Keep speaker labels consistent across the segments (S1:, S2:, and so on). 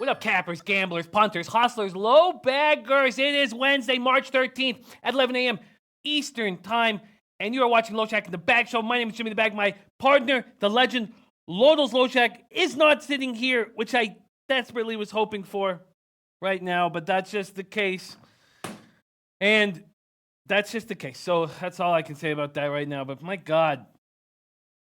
S1: What up, cappers, gamblers, punters, hustlers, low baggers? It is Wednesday, March 13th at 11 a.m. Eastern Time, and you are watching Loshak and the Bag Show. My name is Jimmy the Bag. My partner, the legend, Loshak, is not sitting here, which I desperately was hoping for right now, but that's just the case. And that's just the case. So that's all I can say about that right now. But my God,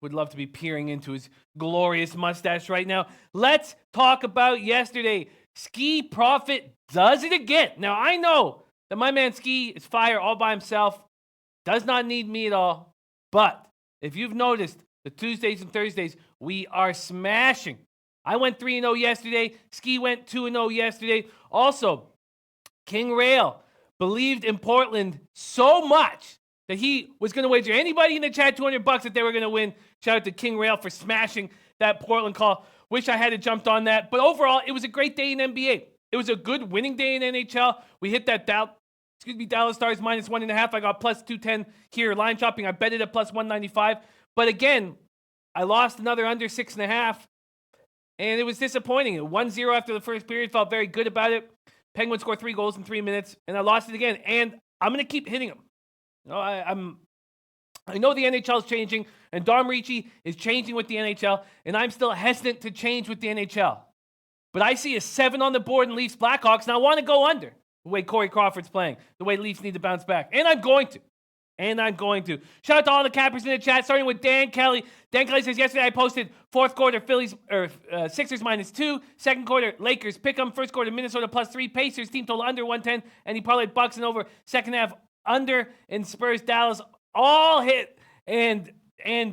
S1: would love to be peering into his glorious mustache right now. Let's talk about yesterday. Ski Profit does it again. Now, I know that my man Ski is fire all by himself. Does not need me at all. But if you've noticed, the Tuesdays and Thursdays, we are smashing. I went 3-0 yesterday. Ski went 2-0 yesterday. Also, King Rail believed in Portland so much that he was going to wager anybody in the chat $200 that they were going to win. Shout out to King Rail for smashing that Portland call. Wish I had jumped on that. But overall, it was a great day in NBA. It was a good winning day in NHL. We hit that Dallas Stars minus 1.5. I got plus 210 here. Line shopping, I bet it at plus 195. But again, I lost another under 6.5. And it was disappointing. 1-0 after the first period. Felt very good about it. Penguins scored 3 goals in 3 minutes. And I lost it again. And I'm going to keep hitting them. No, I know the NHL is changing, and Dom Ricci is changing with the NHL, and I'm still hesitant to change with the NHL. But I see a 7 on the board in Leafs Blackhawks, and I want to go under the way Corey Crawford's playing, the way Leafs need to bounce back. And I'm going to. Shout out to all the cappers in the chat, starting with Dan Kelly. Dan Kelly says, yesterday I posted fourth quarter Sixers minus 2, second quarter Lakers pick 'em, first quarter Minnesota plus 3, Pacers team total under 110, and he parlayed Bucks and over second half under, and Spurs Dallas all hit, and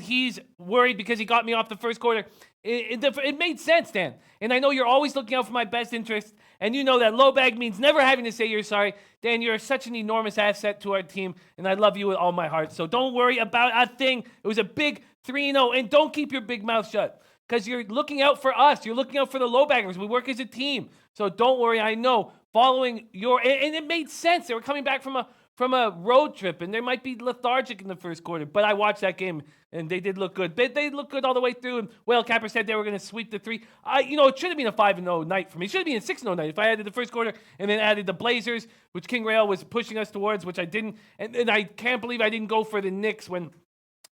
S1: he's worried because he got me off the first quarter. It made sense, Dan. And I know you're always looking out for my best interest, and you know that low bag means never having to say you're sorry. Dan, you're such an enormous asset to our team, and I love you with all my heart. So don't worry about a thing. It was a big 3-0, and don't keep your big mouth shut because you're looking out for us. You're looking out for the low baggers. We work as a team. So don't worry. I know following your – and it made sense. They were coming back from a road trip, and they might be lethargic in the first quarter. But I watched that game, and they did look good. They looked good all the way through, and Whale Capper said they were going to sweep the 3. It should have been a 5-0 night for me. It should have been a 6-0 night if I added the first quarter and then added the Blazers, which King Rail was pushing us towards, which I didn't. And I can't believe I didn't go for the Knicks when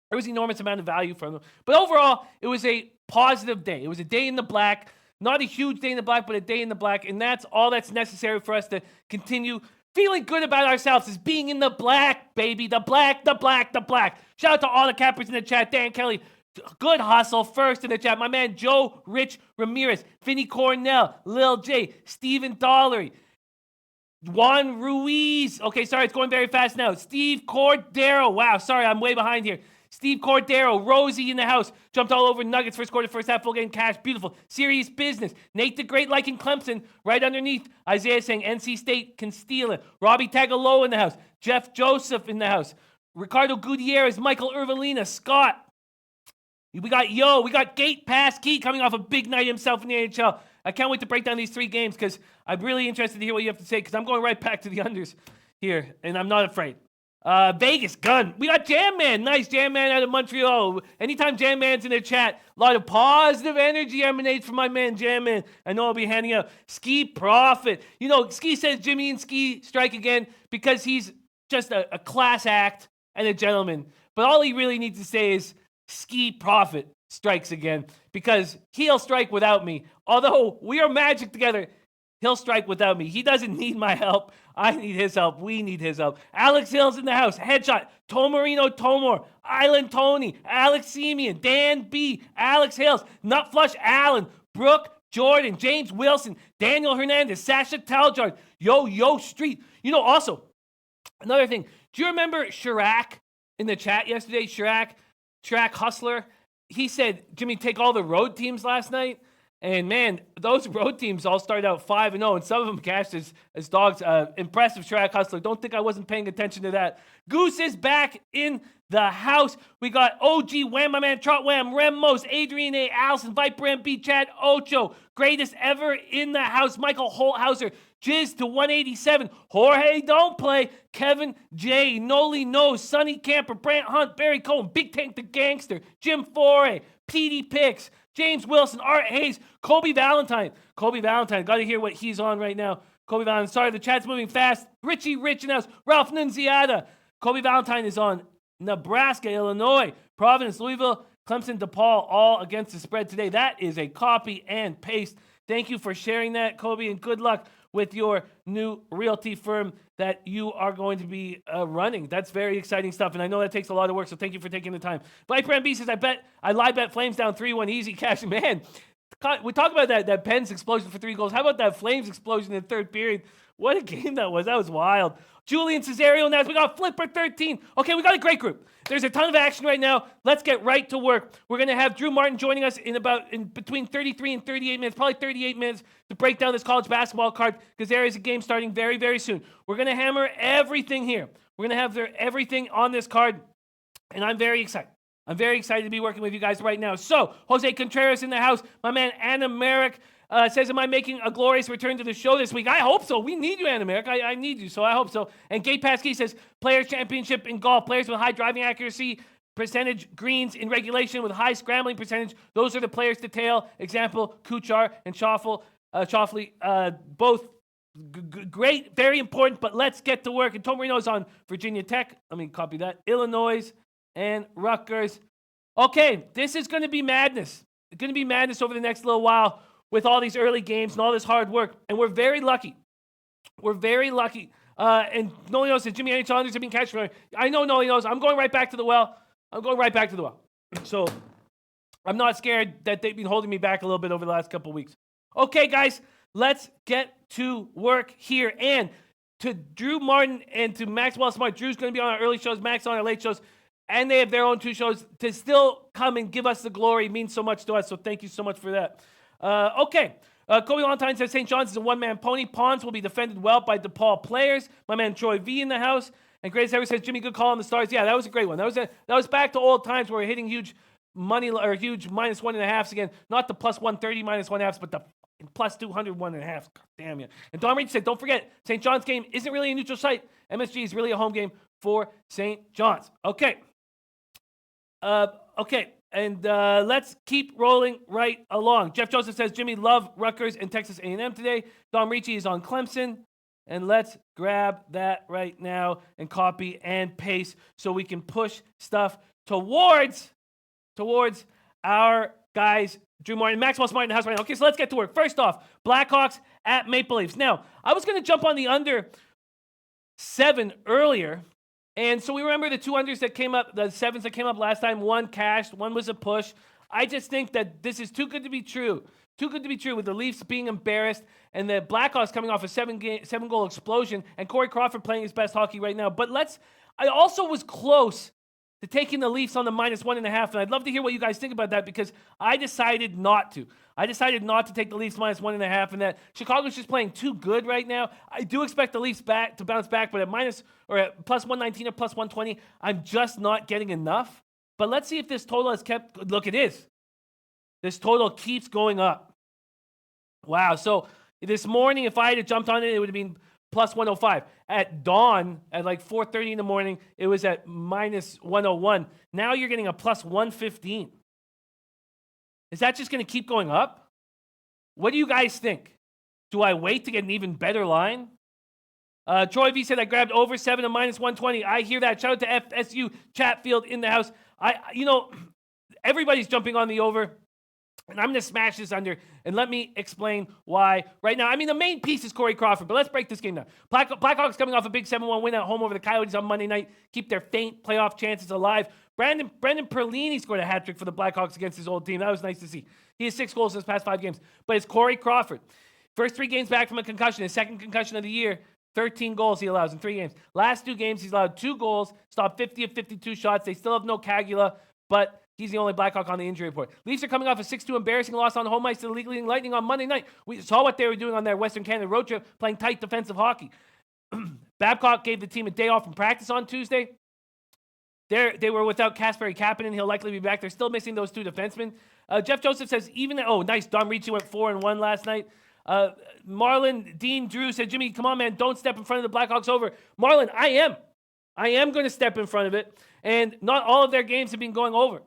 S1: there was an enormous amount of value from them. But overall, it was a positive day. It was a day in the black. Not a huge day in the black, but a day in the black. And that's all that's necessary for us to continue feeling good about ourselves is being in the black, baby. The black. Shout out to all the cappers in the chat. Dan Kelly, good hustle. First in the chat. My man Joe Rich Ramirez, Vinny Cornell, Lil J, Steven Dollery, Juan Ruiz. Okay, sorry, it's going very fast now. Steve Cordero. Wow, sorry, I'm way behind here. Steve Cordero, Rosie in the house, jumped all over Nuggets, first quarter, first half, full game cash, beautiful, serious business. Nate the Great liking Clemson, right underneath. Isaiah saying NC State can steal it. Robbie Tagaloa in the house. Jeff Joseph in the house. Ricardo Gutierrez, Michael Irvelina, Scott. We got Gate Pass Key coming off a big night himself in the NHL. I can't wait to break down these 3 games because I'm really interested to hear what you have to say because I'm going right back to the unders here, and I'm not afraid. Vegas, Gun. We got Jam Man. Nice Jam Man out of Montreal. Anytime Jam Man's in the chat, a lot of positive energy emanates from my man Jam Man. I know I'll be handing out Ski Profit. Ski says Jimmy and Ski strike again because he's just a class act and a gentleman. But all he really needs to say is Ski Profit strikes again because he'll strike without me. Although we are magic together, he'll strike without me. He doesn't need my help. I need his help. We need his help. Alex Hills in the house. Headshot. Tomarino Tomor. Island Tony. Alex Simeon. Dan B. Alex Hills. Nutflush Allen. Brooke Jordan. James Wilson. Daniel Hernandez. Sasha Taljard. Yo Street. Also, Another thing, do you remember Chirac in the chat yesterday? Chirac Hustler. He said, Jimmy, take all the road teams last night. And man, those road teams all started out 5-0, and some of them cashed as dogs. Impressive, Chirac Hustler. Don't think I wasn't paying attention to that. Goose is back in the house. We got OG Wham, my man Trot Wham, Remos, Adrian A, Allison, Viper MB, Chad Ocho, greatest ever in the house, Michael Holthauser, Jizz to 187, Jorge Don't Play, Kevin J, Noli Knows, Sonny Camper, Brant Hunt, Barry Cohen, Big Tank the Gangster, Jim Foray, Petey Picks, James Wilson, Art Hayes, Kobe Valentine, got to hear what he's on right now. Kobe Valentine, sorry, the chat's moving fast. Richie Rich in house, Ralph Nunziata. Kobe Valentine is on Nebraska, Illinois, Providence, Louisville, Clemson, DePaul, all against the spread today. That is a copy and paste. Thank you for sharing that, Kobe, and good luck with your new realty firm that you are going to be running. That's very exciting stuff, and I know that takes a lot of work, so thank you for taking the time. Viper MB says, I live bet Flames down 3-1 easy cash. Man, we talked about that Pens explosion for 3 goals. How about that Flames explosion in the third period? What a game that was. That was wild. Julian Cesario now. We got Flipper 13. Okay, we got a great group. There's a ton of action right now. Let's get right to work. We're going to have Drew Martin joining us in between 33 and 38 minutes, probably 38 minutes, to break down this college basketball card because there is a game starting very, very soon. We're going to hammer everything here. We're going to have everything on this card, and I'm very excited. I'm very excited to be working with you guys right now. So, Jose Contreras in the house. My man, Anna Merrick, says, am I making a glorious return to the show this week? I hope so. We need you, Anna Merrick. I need you, so I hope so. And Gate Pasky says, Players Championship in golf. Players with high driving accuracy, percentage greens in regulation with high scrambling percentage. Those are the players to tail. Example, Kuchar and Schauffele, both great, very important, but let's get to work. And Tom Marino's on Virginia Tech. Let me copy that. Illinois and Rutgers. Okay, this is going to be madness. It's going to be madness over the next little while with all these early games and all this hard work. And we're very lucky. We're very lucky. And Noli knows that Jimmy NHL unders have been catching. I know Noli knows. I'm going right back to the well. So I'm not scared that they've been holding me back a little bit over the last couple of weeks. Okay, guys, let's get to work here. And to Drew Martin and to Maxwell Smart, Drew's going to be on our early shows, Max on our late shows, and they have their own 2 shows. To still come and give us the glory means so much to us, so thank you so much for that. Okay. Kobe Valentine says St. John's is a one-man pony. Pawns will be defended well by DePaul players. My man Troy V in the house. And Grace Harris says, Jimmy, good call on the Stars. Yeah, that was a great one. That was back to old times where we're hitting huge money or huge minus 1.5s again. Not the plus 130 minus 1.5s, but the plus 200 1.5s. God damn you. And Don Reed said, don't forget, St. John's game isn't really a neutral site. MSG is really a home game for St. John's. Okay. Okay. And let's keep rolling right along. Jeff Joseph says, Jimmy, love Rutgers and Texas A&M today. Dom Ricci is on Clemson. And let's grab that right now and copy and paste so we can push stuff towards our guys, Drew Martin, Maxwell Smart in the house right now. Okay, so let's get to work. First off, Blackhawks at Maple Leafs. Now, I was going to jump on the under 7 earlier. And so we remember the 2 unders that came up, the 7s that came up last time. 1 cashed, 1 was a push. I just think that this is too good to be true. Too good to be true with the Leafs being embarrassed and the Blackhawks coming off a 7-goal explosion and Corey Crawford playing his best hockey right now. But I also was close to taking the Leafs on the minus 1.5. And I'd love to hear what you guys think about that because I decided not to. I decided not to take the Leafs minus 1.5 and that Chicago's just playing too good right now. I do expect the Leafs to bounce back, but at plus 119 or plus 120, I'm just not getting enough. But let's see if this total has kept. Look, it is. This total keeps going up. Wow. So this morning, if I had jumped on it, it would have been plus 105. At dawn, at like 4:30 in the morning, it was at minus 101. Now you're getting a plus 115. Is that just going to keep going up? What do you guys think? Do I wait to get an even better line? Troy V said I grabbed over 7 and minus 120. I hear that. Shout out to FSU Chatfield in the house. Everybody's jumping on the over. And I'm going to smash this under, and let me explain why right now. I mean, the main piece is Corey Crawford, but let's break this game down. Blackhawks coming off a big 7-1 win at home over the Coyotes on Monday night, keep their faint playoff chances alive. Brendan Perlini scored a hat trick for the Blackhawks against his old team. That was nice to see. He has 6 goals in his past 5 games. But it's Corey Crawford. First 3 games back from a concussion, his second concussion of the year. 13 goals he allows in 3 games. Last 2 games, he's allowed 2 goals, stopped 50 of 52 shots. They still have no Kagula, but he's the only Blackhawk on the injury report. Leafs are coming off a 6-2 embarrassing loss on home ice to the League Leading Lightning on Monday night. We saw what they were doing on their Western Canada road trip, playing tight defensive hockey. Babcock gave the team a day off from practice on Tuesday. They were without Kasperi Kapanen. He'll likely be back. They're still missing those 2 defensemen. Jeff Joseph says, nice. Dom Ricci went 4-1 last night. Marlon Dean Drew said, Jimmy, come on, man. Don't step in front of the Blackhawks over. Marlon, I am going to step in front of it. And not all of their games have been going over.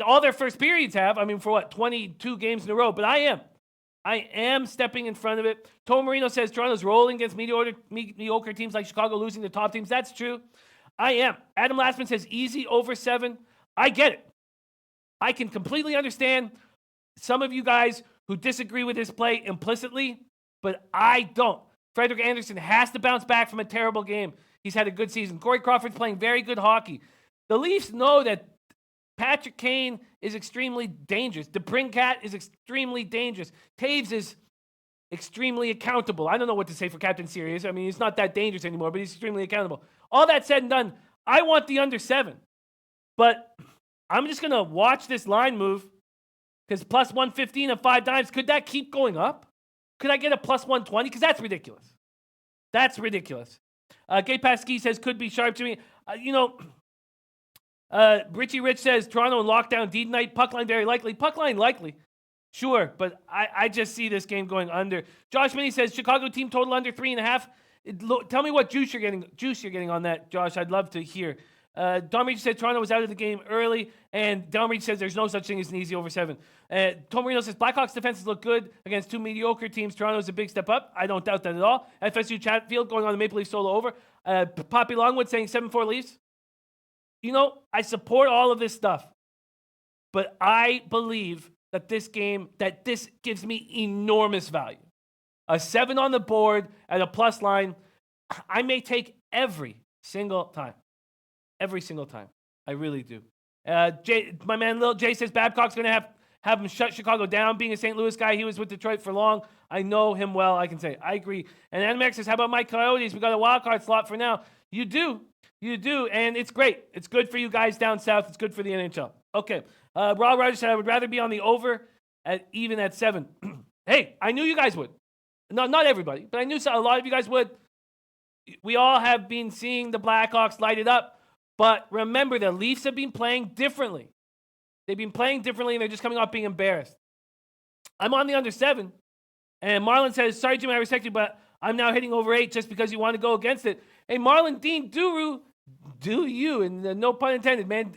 S1: All their first periods have. 22 games in a row. But I am stepping in front of it. Tom Marino says Toronto's rolling against mediocre teams like Chicago, losing to top teams. That's true. I am. Adam Lastman says easy over 7. I get it. I can completely understand some of you guys who disagree with his play implicitly, but I don't. Frederik Andersen has to bounce back from a terrible game. He's had a good season. Corey Crawford's playing very good hockey. The Leafs know that Patrick Kane is extremely dangerous. DeBrincat is extremely dangerous. Taves is extremely accountable. I don't know what to say for Captain Serious. He's not that dangerous anymore, but he's extremely accountable. All that said and done, I want the under 7. But I'm just going to watch this line move because plus 115 of 5 dimes, could that keep going up? Could I get a plus 120? Because that's ridiculous. That's ridiculous. Gay Pasky says, could be sharp to me. Richie Rich says, Toronto in lockdown, D night, puck line very likely. Puck line likely. Sure, but I just see this game going under. Josh Minnie says, Chicago team total under 3.5. Tell me what juice you're getting on that, Josh. I'd love to hear. Don Reed said Toronto was out of the game early, and Don Reed says there's no such thing as an easy over 7. Tom Marino says Blackhawks defenses look good against 2 mediocre teams. Toronto's a big step up. I don't doubt that at all. FSU Chatfield going on the Maple Leaf solo over. Poppy Longwood saying 7-4 Leafs. I support all of this stuff, but I believe that this gives me enormous value. A 7 on the board at a plus line, I may take every single time. Every single time. I really do. My man Lil Jay says Babcock's going to have him shut Chicago down. Being a St. Louis guy, he was with Detroit for long. I know him well, I can say. I agree. And Animax says, how about my Coyotes? We got a wild card slot for now. You do. And it's great. It's good for you guys down south. It's good for the NHL. Okay. Rob Rogers said, I would rather be on the over even at 7. Hey, I knew you guys would. Not everybody, but I knew a lot of you guys would. We all have been seeing the Blackhawks light it up. But remember, the Leafs have been playing differently. They've been playing differently, and they're just coming off being embarrassed. I'm on the under 7. And Marlon says, sorry, Jim, I respect you, but I'm now hitting over 8 just because you want to go against it. Hey, Marlon Dean Duru, do you, and no pun intended, man.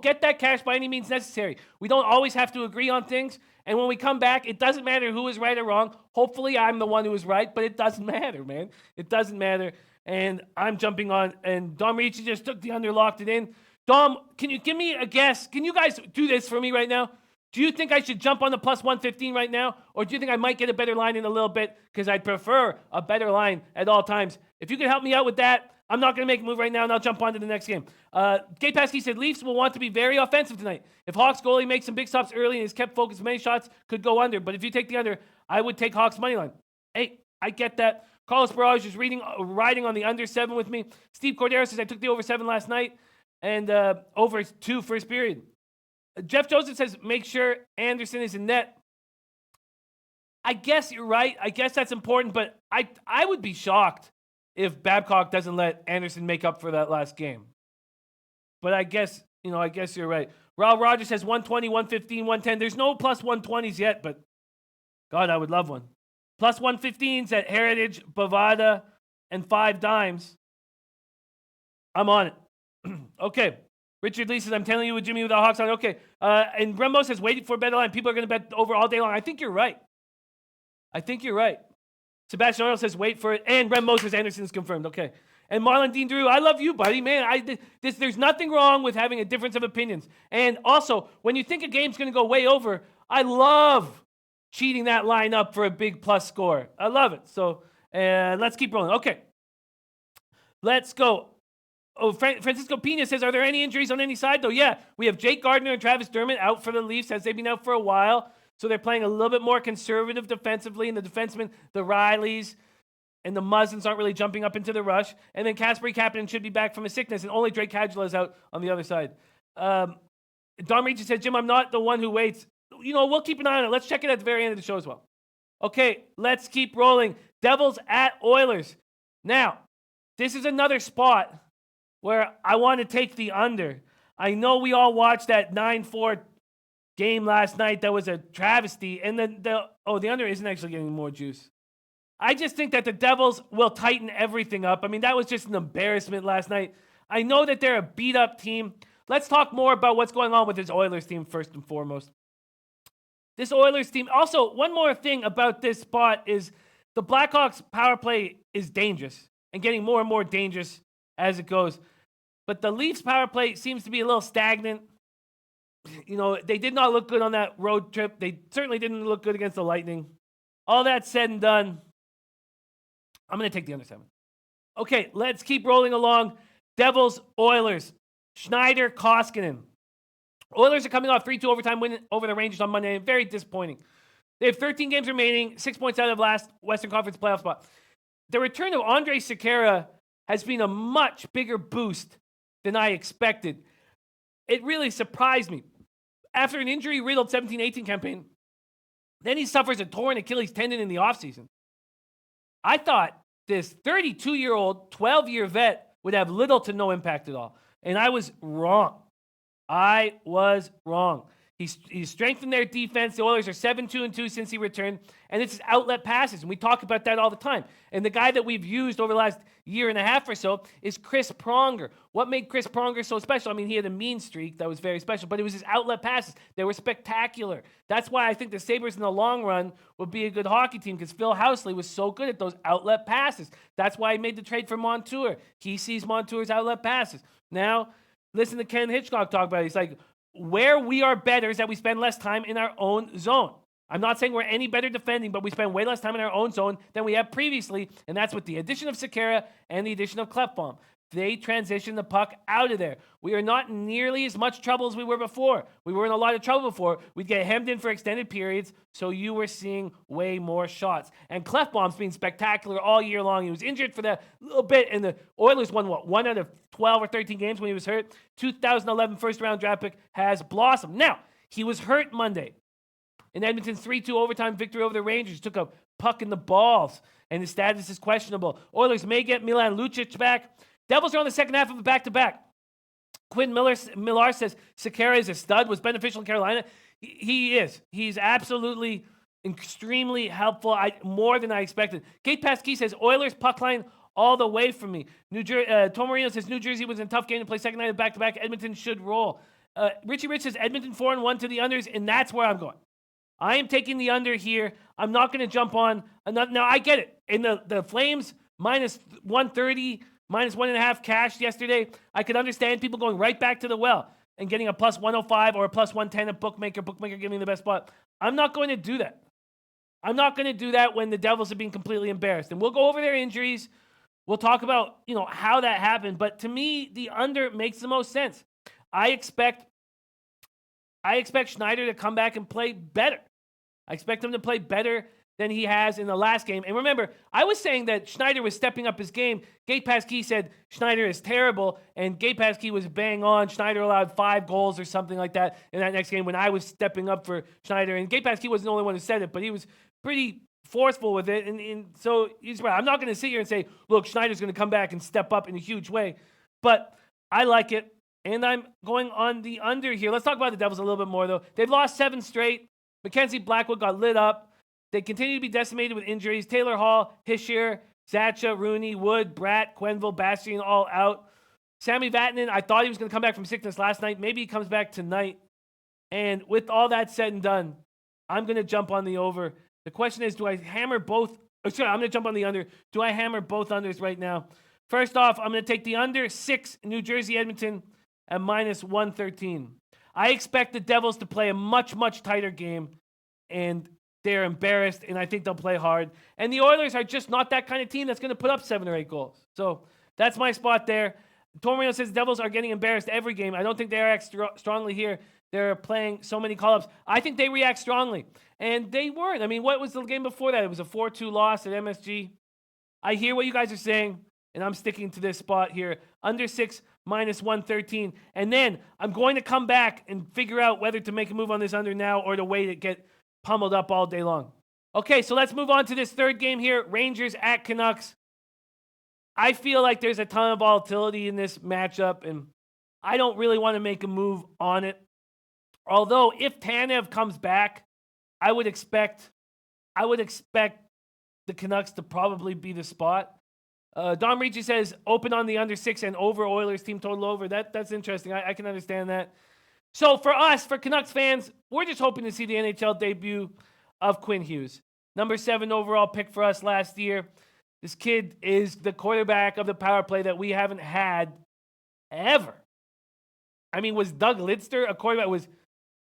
S1: Get that cash by any means necessary. We don't always have to agree on things. And when we come back, it doesn't matter who is right or wrong. Hopefully, I'm the one who is right, but it doesn't matter, man. It doesn't matter. And I'm jumping on, and Dom Ricci just took the under, locked it in. Dom, can you give me a guess? Can you guys do this for me right now? Do you think I should jump on the plus 115 right now? Or do you think I might get a better line in a little bit? Because I'd prefer a better line at all times. If you can help me out with that, I'm not going to make a move right now, and I'll jump on to the next game. Gay Pasky said, Leafs will want to be very offensive tonight. If Hawks goalie makes some big stops early and is kept focused, many shots could go under. But if you take the under, I would take Hawks money line. Hey, I get that. Carlos Barrage is riding on the under 7 with me. Steve Cordero says, I took the over 7 last night and over 2 first period. Jeff Joseph says, make sure Anderson is in net. I guess you're right. I guess that's important, but I would be shocked if Babcock doesn't let Anderson make up for that last game. But I guess you're right. Raul Rogers says 120, 115, 110. There's no plus 120s yet, but God, I would love one. Plus 115s at Heritage, Bovada, and 5 dimes. I'm on it. Okay. Richard Lee says, I'm telling you with Jimmy with the Hawks on. Okay. And Rembo says, waiting for a better line. People are going to bet over all day long. I think you're right. Sebastian Oil says, wait for it. And Rembo says, Anderson's confirmed. Okay. And Marlon Dean Drew, I love you, buddy. Man, there's nothing wrong with having a difference of opinions. And also, when you think a game's going to go way over, I love cheating that line up for a big plus score. I love it. So let's keep rolling. Okay. Let's go. Oh, Francisco Pena says, are there any injuries on any side, though? Yeah, we have Jake Gardner and Travis Dermott out for the Leafs, as they've been out for a while. So they're playing a little bit more conservative defensively. And the defensemen, the Rileys and the Muzzins aren't really jumping up into the rush. And then Kasperi Kapanen should be back from a sickness, and only Drake Caggiula is out on the other side. Don Regis said, Jim, I'm not the one who waits. We'll keep an eye on it. Let's check it at the very end of the show as well. Okay, let's keep rolling. Devils at Oilers. Now, this is another spot where I want to take the under. I know we all watched that 9-4 game last night. That was a travesty. And then the under isn't actually getting more juice. I just think that the Devils will tighten everything up. I mean, that was just an embarrassment last night. I know that they're a beat-up team. Let's talk more about what's going on with this Oilers team first and foremost. This Oilers team, also, one more thing about this spot is the Blackhawks power play is dangerous and getting more and more dangerous as it goes. But the Leafs power play seems to be a little stagnant. They did not look good on that road trip. They certainly didn't look good against the Lightning. All that said and done, I'm going to take the under 7. Okay, let's keep rolling along. Devils, Oilers. Schneider, Koskinen. Oilers are coming off 3-2 overtime win over the Rangers on Monday. Very disappointing. They have 13 games remaining, 6 points out of last Western Conference playoff spot. The return of Andrej Sekera has been a much bigger boost than I expected. It really surprised me. After an injury-riddled 17-18 campaign, then he suffers a torn Achilles tendon in the offseason. I thought this 32-year-old, 12-year vet would have little to no impact at all. And I was wrong. He's strengthened their defense. The Oilers are 7-2-2 since he returned. And it's his outlet passes. And we talk about that all the time. And the guy that we've used over the last year and a half or so is Chris Pronger. What made Chris Pronger so special? I mean, he had a mean streak that was very special, but it was his outlet passes. They were spectacular. That's why I think the Sabres in the long run would be a good hockey team, because Phil Housley was so good at those outlet passes. That's why he made the trade for Montour. He sees Montour's outlet passes. Now, listen to Ken Hitchcock talk about it. He's like, where we are better is that we spend less time in our own zone. I'm not saying we're any better defending, but we spend way less time in our own zone than we have previously, and that's with the addition of Sekera and the addition of Klefbom. They transition the puck out of there. We are not in nearly as much trouble as we were before. We were in a lot of trouble before. We'd get hemmed in for extended periods, so you were seeing way more shots. And Klefbom's been spectacular all year long. He was injured for that little bit, and the Oilers won, 1 out of 12 or 13 games when he was hurt. 2011 first-round draft pick has blossomed. Now, he was hurt Monday. In Edmonton's 3-2 overtime victory over the Rangers, took a puck in the balls, and his status is questionable. Oilers may get Milan Lucic back. Devils are on the second half of a back-to-back. Quinn Millar says Sekera is a stud, was beneficial in Carolina. He is. He's absolutely extremely helpful, more than I expected. Kate Pasquis says Oilers puck line all the way from me. Tom Marino says New Jersey was in a tough game to play second night of back-to-back. Edmonton should roll. Richie Rich says Edmonton 4-1 to the unders, and that's where I'm going. I am taking the under here. I'm not going to jump on another. Now, I get it. In the Flames, minus 130, minus 1.5 cash yesterday, I could understand people going right back to the well and getting a plus 105 or a plus 110 at Bookmaker giving the best spot. I'm not going to do that. I'm not going to do that when the Devils are being completely embarrassed. And we'll go over their injuries. We'll talk about, how that happened. But to me, the under makes the most sense. I expect Schneider to come back and play better. I expect him to play better than he has in the last game. And remember, I was saying that Schneider was stepping up his game. Gate Pasquis said Schneider is terrible, and Gate Pasquis was bang on. Schneider allowed 5 goals or something like that in that next game when I was stepping up for Schneider. And Gate Pasquis wasn't the only one who said it, but he was pretty forceful with it. And so he's right. I'm not going to sit here and say, look, Schneider's going to come back and step up in a huge way. But I like it, and I'm going on the under here. Let's talk about the Devils a little bit more, though. They've lost 7 straight. Mackenzie Blackwood got lit up. They continue to be decimated with injuries. Taylor Hall, Hischier, Zacha, Rooney, Wood, Bratt, Quenville, Bastian, all out. Sammy Vatanen, I thought he was going to come back from sickness last night. Maybe he comes back tonight. And with all that said and done, I'm going to jump on the over. The question is, do I hammer both? I'm going to jump on the under. Do I hammer both unders right now? First off, I'm going to take the under 6 New Jersey Edmonton at minus 113. I expect the Devils to play a much, much tighter game, and they're embarrassed, and I think they'll play hard. And the Oilers are just not that kind of team that's going to put up 7 or 8 goals. So that's my spot there. Tormino says the Devils are getting embarrassed every game. I don't think they react strongly here. They're playing so many call-ups. I think they react strongly, and they weren't. I mean, what was the game before that? It was a 4-2 loss at MSG. I hear what you guys are saying, and I'm sticking to this spot here. Under 6 minus 113. And then I'm going to come back and figure out whether to make a move on this under now or to wait and get pummeled up all day long. Okay, so let's move on to this third game here. Rangers at Canucks. I feel like there's a ton of volatility in this matchup, and I don't really want to make a move on it. Although, if Tanev comes back, I would expect the Canucks to probably be the spot. Dom Ricci says open on the under 6 and over Oilers team total over. That's interesting. I can understand that. So for us, for Canucks fans, we're just hoping to see the NHL debut of Quinn Hughes. Number 7 overall pick for us last year. This kid is the quarterback of the power play that we haven't had ever. I mean, was Doug Lidster a quarterback?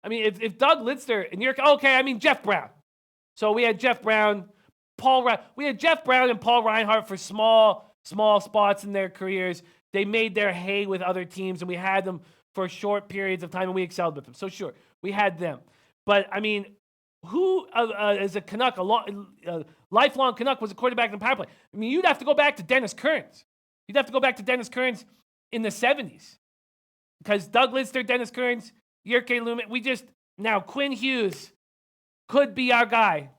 S1: If Doug Lidster and Jeff Brown. So we had Jeff Brown, Jeff Brown and Paul Reinhart for small spots in their careers. They made their hay with other teams, and we had them for short periods of time, and we excelled with them. So sure, we had them. But I mean, who as a Canuck, a lifelong Canuck, was a quarterback in the power play? I mean, you'd have to go back to Dennis Kearns. You'd have to go back to Dennis Kearns in the 70s. Because Doug Lidster, Dennis Kearns, Jyrke Lumen, now Quinn Hughes could be our guy.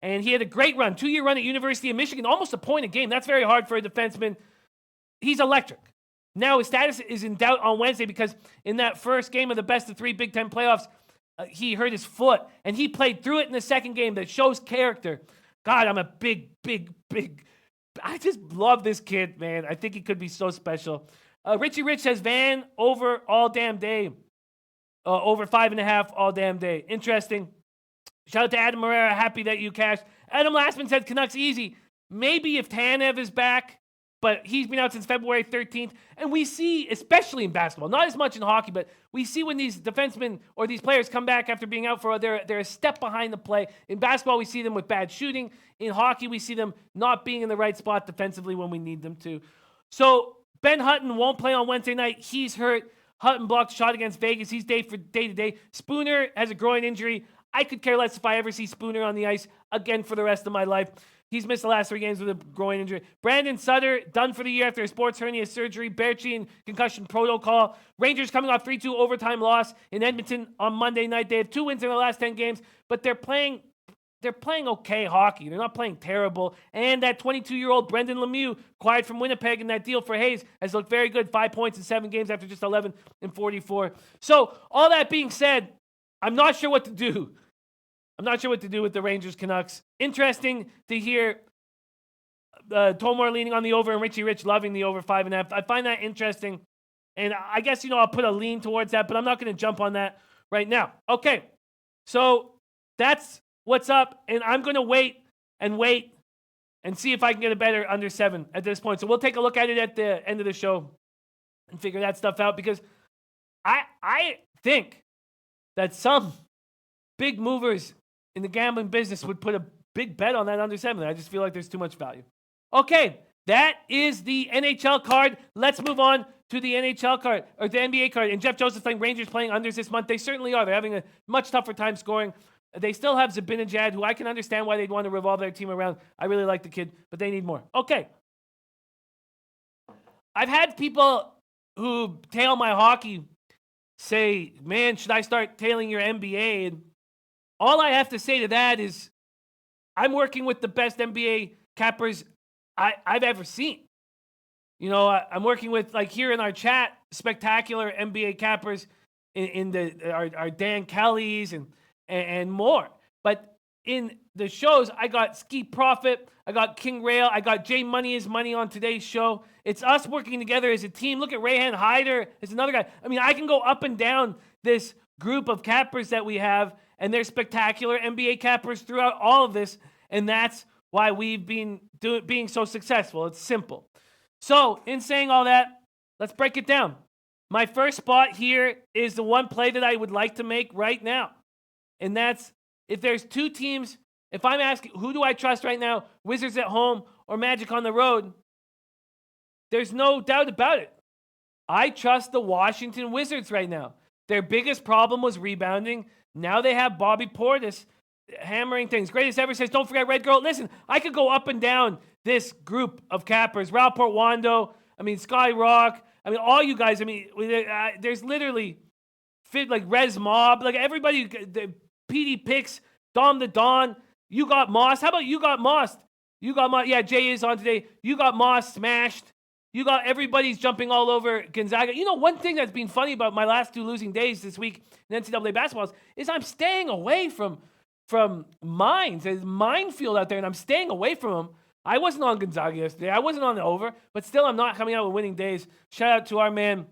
S1: And he had a great run, 2-year run at University of Michigan, almost a point a game. That's very hard for a defenseman. He's electric. Now his status is in doubt on Wednesday because in that first game of the best of 3 Big Ten playoffs, he hurt his foot, and he played through it in the second game. That shows character. God, I'm a big. I just love this kid, man. I think he could be so special. Richie Rich says Van over all damn day. Over 5.5 all damn day. Interesting. Shout out to Adam Morera. Happy that you cashed. Adam Lastman said Canucks easy. Maybe if Tanev is back, but he's been out since February 13th. And we see, especially in basketball, not as much in hockey, but we see when these defensemen or these players come back after being out for they're a step behind the play. In basketball, we see them with bad shooting. In hockey, we see them not being in the right spot defensively when we need them to. So Ben Hutton won't play on Wednesday night. He's hurt. Hutton blocked a shot against Vegas. He's day to day. Spooner has a groin injury. I could care less if I ever see Spooner on the ice again for the rest of my life. He's missed the last 3 games with a groin injury. Brandon Sutter, done for the year after a sports hernia surgery. Berchi and concussion protocol. Rangers coming off 3-2 overtime loss in Edmonton on Monday night. They have 2 wins in the last 10 games, but they're playing okay hockey. They're not playing terrible. And that 22-year-old Brendan Lemieux, acquired from Winnipeg in that deal for Hayes, has looked very good. 5 points in 7 games after just 11 and 44. So all that being said, I'm not sure what to do. I'm not sure what to do with the Rangers Canucks. Interesting to hear Tomar leaning on the over and Richie Rich loving the over 5.5. I find that interesting. And I guess, I'll put a lean towards that, but I'm not going to jump on that right now. Okay. So that's what's up. And I'm going to wait and see if I can get a better under 7 at this point. So we'll take a look at it at the end of the show and figure that stuff out, because I think that some big movers in the gambling business would put a big bet on that under 7. I just feel like there's too much value. Okay, that is the NHL card. Let's move on to the NHL card, or the NBA card. And Jeff Joseph saying Rangers playing unders this month. They certainly are. They're having a much tougher time scoring. They still have Zibanejad, who I can understand why they'd want to revolve their team around. I really like the kid, but they need more. Okay. I've had people who tail my hockey say, man, should I start tailing your NBA? And all I have to say to that is I'm working with the best NBA cappers I've ever seen. I'm working with, like here in our chat, spectacular NBA cappers in our Dan Kellys and more. But in the shows, I got Ski Profit, I got King Rail, I got Jay Money is Money on today's show. It's us working together as a team. Look at Rayhan Hyder is another guy. I mean, I can go up and down this group of cappers that we have, and they're spectacular NBA cappers throughout all of this, and that's why we've been being so successful. It's simple. So, in saying all that, let's break it down. My first spot here is the one play that I would like to make right now, and that's if there's 2 teams, if I'm asking who do I trust right now, Wizards at home or Magic on the road, there's no doubt about it. I trust the Washington Wizards right now. Their biggest problem was rebounding. Now they have Bobby Portis hammering things. Greatest ever says, don't forget Red Girl. Listen, I could go up and down this group of cappers. Ralph Portwando, Sky Rock, all you guys. There's literally fit like Rez Mob, like everybody, the PD Picks, Dom the Don. You got Moss. How about you got Moss? You got Moss. Yeah, Jay is on today. You got Moss smashed. You got everybody's jumping all over Gonzaga. One thing that's been funny about my last 2 losing days this week in NCAA basketball is I'm staying away from mines. There's a minefield out there, and I'm staying away from them. I wasn't on Gonzaga yesterday. I wasn't on the over, but still I'm not coming out with winning days. Shout out to our man,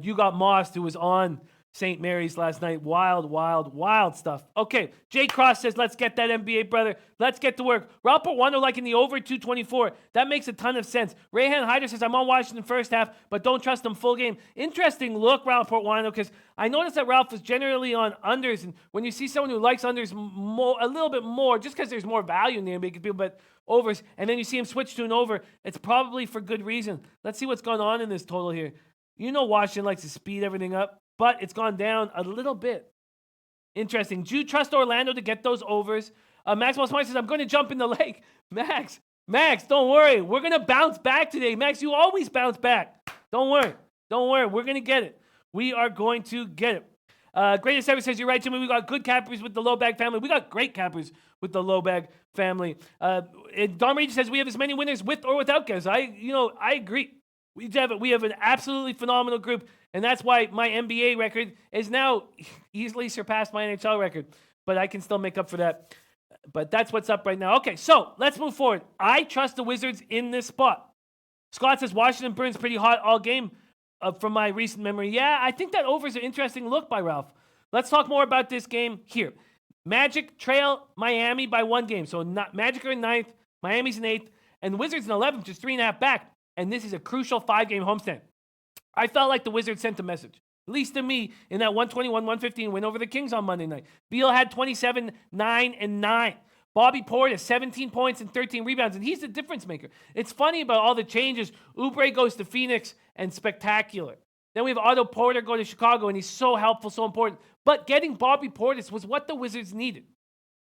S1: you got Moss, who was on St. Mary's last night. Wild stuff. Okay, Jay Cross says, let's get that NBA, brother. Let's get to work. Ralph Portwando liking the over 224. That makes a ton of sense. Rayhan Hyder says, I'm on Washington first half, but don't trust them full game. Interesting look, Ralph Portwando, because I noticed that Ralph is generally on unders, and when you see someone who likes unders a little bit more, just because there's more value in the NBA, people bet overs, and then you see him switch to an over, it's probably for good reason. Let's see what's going on in this total here. Washington likes to speed everything up, but it's gone down a little bit. Interesting. Do you trust Orlando to get those overs? Max Smart says, I'm going to jump in the lake. Max, don't worry. We're going to bounce back today. Max, you always bounce back. Don't worry. We're going to get it. We are going to get it. Greatest Ever says, you're right, Jimmy. We got good cappers with the low bag family. We got great cappers with the low bag family. Don Rage says, we have as many winners with or without guests. I agree. We have an absolutely phenomenal group, and that's why my NBA record is now easily surpassed my NHL record. But I can still make up for that. But that's what's up right now. Okay, so let's move forward. I trust the Wizards in this spot. Scott says Washington burns pretty hot all game from my recent memory. Yeah, I think that over is an interesting look by Ralph. Let's talk more about this game here. Magic trail Miami by 1 game. So Magic are in 9th, Miami's in 8th, and the Wizards in 11th, just 3.5 back. And this is a crucial 5-game homestand. I felt like the Wizards sent a message, at least to me, in that 121-115 win over the Kings on Monday night. Beal had 27, 9, and 9. Bobby Portis, 17 points and 13 rebounds, and he's the difference maker. It's funny about all the changes. Oubre goes to Phoenix, and spectacular. Then we have Otto Porter go to Chicago, and he's so helpful, so important. But getting Bobby Portis was what the Wizards needed.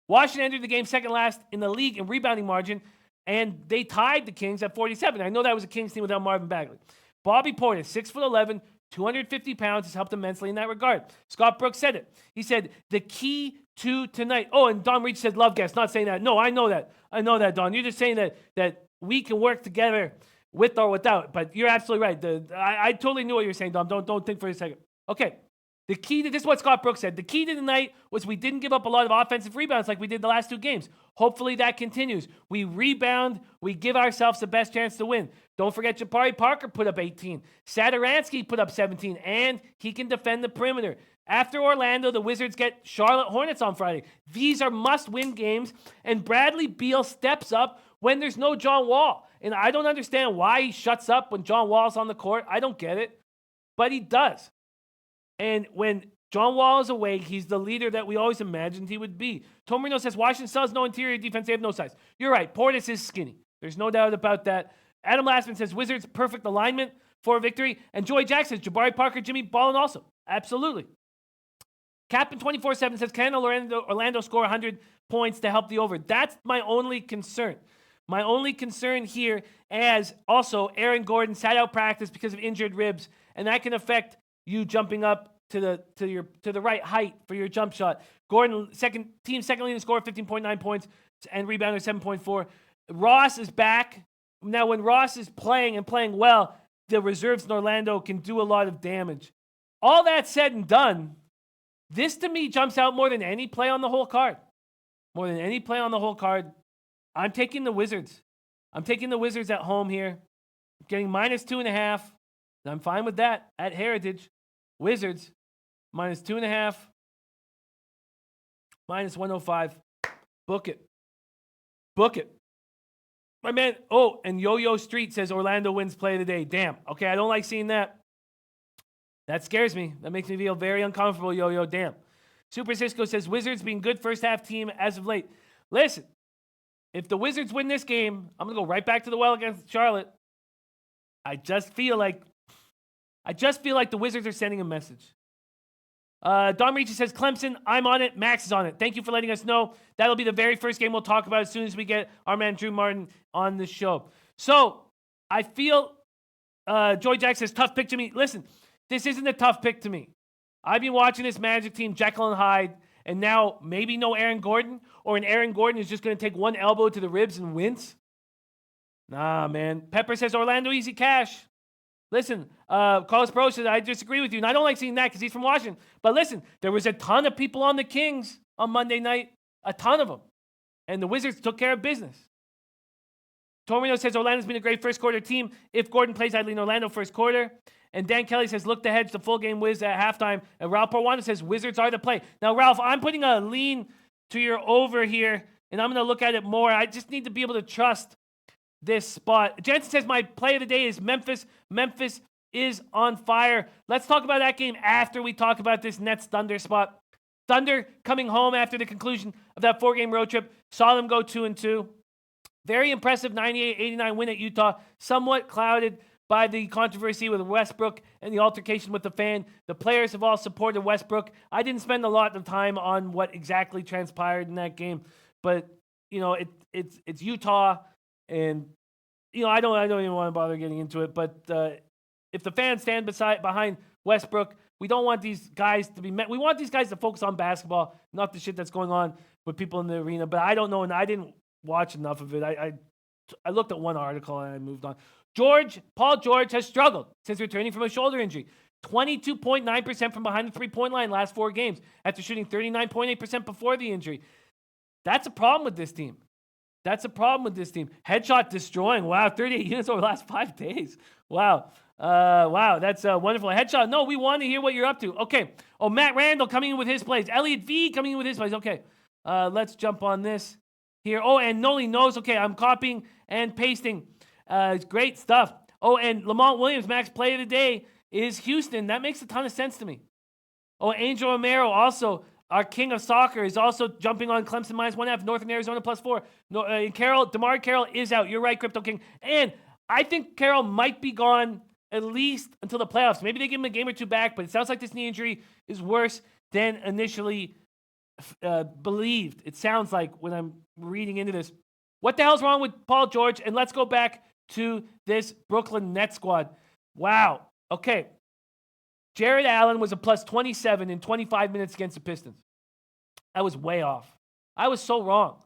S1: Washington entered the game second last in the league in rebounding margin, and they tied the Kings at 47. I know that was a Kings team without Marvin Bagley. Bobby Portis, 6'11", 250 pounds, has helped immensely in that regard. Scott Brooks said it. He said, the key to tonight. Oh, and Don Reach said, love guests. Not saying that. No, I know that, Don. You're just saying that we can work together with or without. But you're absolutely right. I totally knew what you were saying, Don. Don't think for a second. Okay. This is what Scott Brooks said. The key to the night was we didn't give up a lot of offensive rebounds like we did the last 2 games. Hopefully that continues. We rebound. We give ourselves the best chance to win. Don't forget Jabari Parker put up 18. Satoransky put up 17, and he can defend the perimeter. After Orlando, the Wizards get Charlotte Hornets on Friday. These are must-win games, and Bradley Beal steps up when there's no John Wall. And I don't understand why he shuts up when John Wall's on the court. I don't get it, but he does. And when John Wall is away, he's the leader that we always imagined he would be. Tomarino says, Washington still has no interior defense. They have no size. You're right. Portis is skinny. There's no doubt about that. Adam Lastman says, Wizards, perfect alignment for a victory. And Joy Jackson says, Jabari Parker, Jimmy Ballin also. Absolutely. Captain 24/7 says, can Orlando score 100 points to help the over? That's my only concern. My only concern here, as also Aaron Gordon sat out practice because of injured ribs, and that can affect you jumping up to the right height for your jump shot. Gordon, second leading scorer, 15.9 points, and rebounder 7.4. Ross is back. Now, when Ross is playing and playing well, the reserves in Orlando can do a lot of damage. All that said and done, this to me jumps out more than any play on the whole card. More than any play on the whole card. I'm taking the Wizards. I'm taking the Wizards at home here. I'm getting -2.5. I'm fine with that at Heritage. Wizards, -2.5. -105. Book it. Book it. My man, and Yo-Yo Street says Orlando wins play of the day. Damn. Okay, I don't like seeing that. That scares me. That makes me feel very uncomfortable, Yo-Yo. Damn. Super Cisco says Wizards being good first half team as of late. Listen, if the Wizards win this game, I'm going to go right back to the well against Charlotte. I just feel like the Wizards are sending a message. Don Ricci says, Clemson, I'm on it. Max is on it. Thank you for letting us know. That'll be the very first game we'll talk about as soon as we get our man Drew Martin on the show. So, I feel, Joy Jack says, tough pick to me. Listen, this isn't a tough pick to me. I've been watching this Magic team, Jekyll and Hyde, and now maybe no Aaron Gordon, or an Aaron Gordon is just going to take one elbow to the ribs and wince. Nah, man. Pepper says, Orlando easy cash. Listen, Carlos Pro says, I disagree with you, and I don't like seeing that because he's from Washington. But listen, there was a ton of people on the Kings on Monday night, a ton of them, and the Wizards took care of business. Torino says, Orlando's been a great first quarter team. If Gordon plays, I'd lean Orlando first quarter. And Dan Kelly says, look to hedge the full game Wiz at halftime. And Ralph Porwanda says, Wizards are the play. Now, Ralph, I'm putting a lean to your over here, and I'm going to look at it more. I just need to be able to trust this spot. Jensen says, my play of the day is Memphis. Memphis is on fire. Let's talk about that game after we talk about this Nets Thunder spot. Thunder coming home after the conclusion of that 4-game road trip. Saw them go 2-2. Very impressive 98-89 win at Utah. Somewhat clouded by the controversy with Westbrook and the altercation with the fan. The players have all supported Westbrook. I didn't spend a lot of time on what exactly transpired in that game, but you know it's Utah, and you know I don't even want to bother getting into it. But if the fans stand behind Westbrook, we don't want these guys to be met. We want these guys to focus on basketball, not the shit that's going on with people in the arena. But I don't know, and I didn't watch enough of it. I looked at one article and I moved on. Paul George has struggled since returning from a shoulder injury. 22.9% from behind the three-point line last 4 games after shooting 39.8% before the injury. That's a problem with this team. Headshot destroying. Wow, 38 units over the last 5 days. Wow. Wow, that's a wonderful headshot. No, we want to hear what you're up to. Okay. Oh, Matt Randall coming in with his plays. Elliot V coming in with his plays. Okay. Let's jump on this here. Oh, and Noli knows. Okay, I'm copying and pasting. It's great stuff. Oh, and Lamont Williams, Max play of the day is Houston. That makes a ton of sense to me. Oh, Angel Romero, also our king of soccer, is also jumping on Clemson -1.5, Northern Arizona +4. No, DeMar Carroll is out. You're right, Crypto King. And I think Carroll might be gone at least until the playoffs. Maybe they give him a game or 2 back, but it sounds like this knee injury is worse than initially believed. It sounds like when I'm reading into this. What the hell's wrong with Paul George? And let's go back to this Brooklyn Nets squad. Wow. Okay. Jared Allen was a +27 in 25 minutes against the Pistons. I was way off. I was so wrong.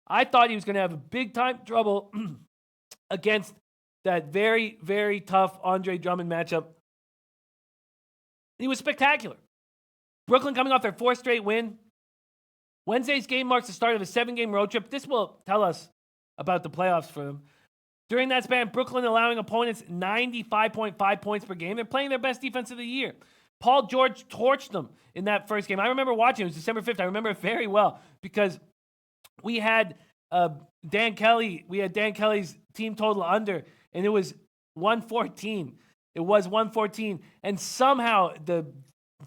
S1: I thought he was going to have a big-time trouble against that very, very tough Andre Drummond matchup. He was spectacular. Brooklyn coming off their 4th straight win. Wednesday's game marks the start of a 7-game road trip. This will tell us about the playoffs for them. During that span, Brooklyn allowing opponents 95.5 points per game. They're playing their best defense of the year. Paul George torched them in that first game. I remember watching. It was December 5th. I remember it very well because we had Dan Kelly. We had Dan Kelly's team total under, and it was 114. It was 114. And somehow the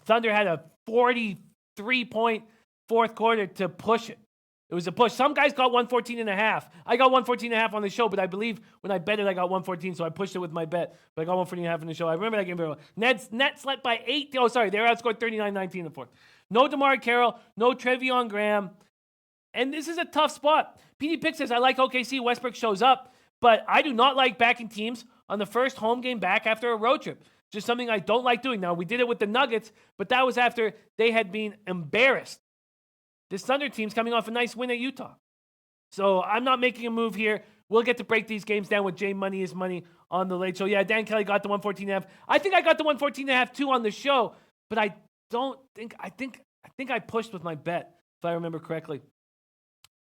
S1: Thunder had a 43-point fourth quarter to push it. It was a push. Some guys got 114.5. I got 114.5 on the show, but I believe when I bet it, I got 114, so I pushed it with my bet. But I got 114.5 in the show. I remember that game very well. Nets led by 8. Oh, sorry. They were outscored 39-19 in the fourth. No DeMar Carroll. No Treveon Graham. And this is a tough spot. PD Pick says, I like OKC. Westbrook shows up. But I do not like backing teams on the first home game back after a road trip. Just something I don't like doing. Now, we did it with the Nuggets, but that was after they had been embarrassed. This Thunder team's coming off a nice win at Utah. So I'm not making a move here. We'll get to break these games down with Jay Money is Money on the Late Show. Yeah, Dan Kelly got the 114.5. I think I got the 114.5 too on the show, but I think I pushed with my bet, if I remember correctly.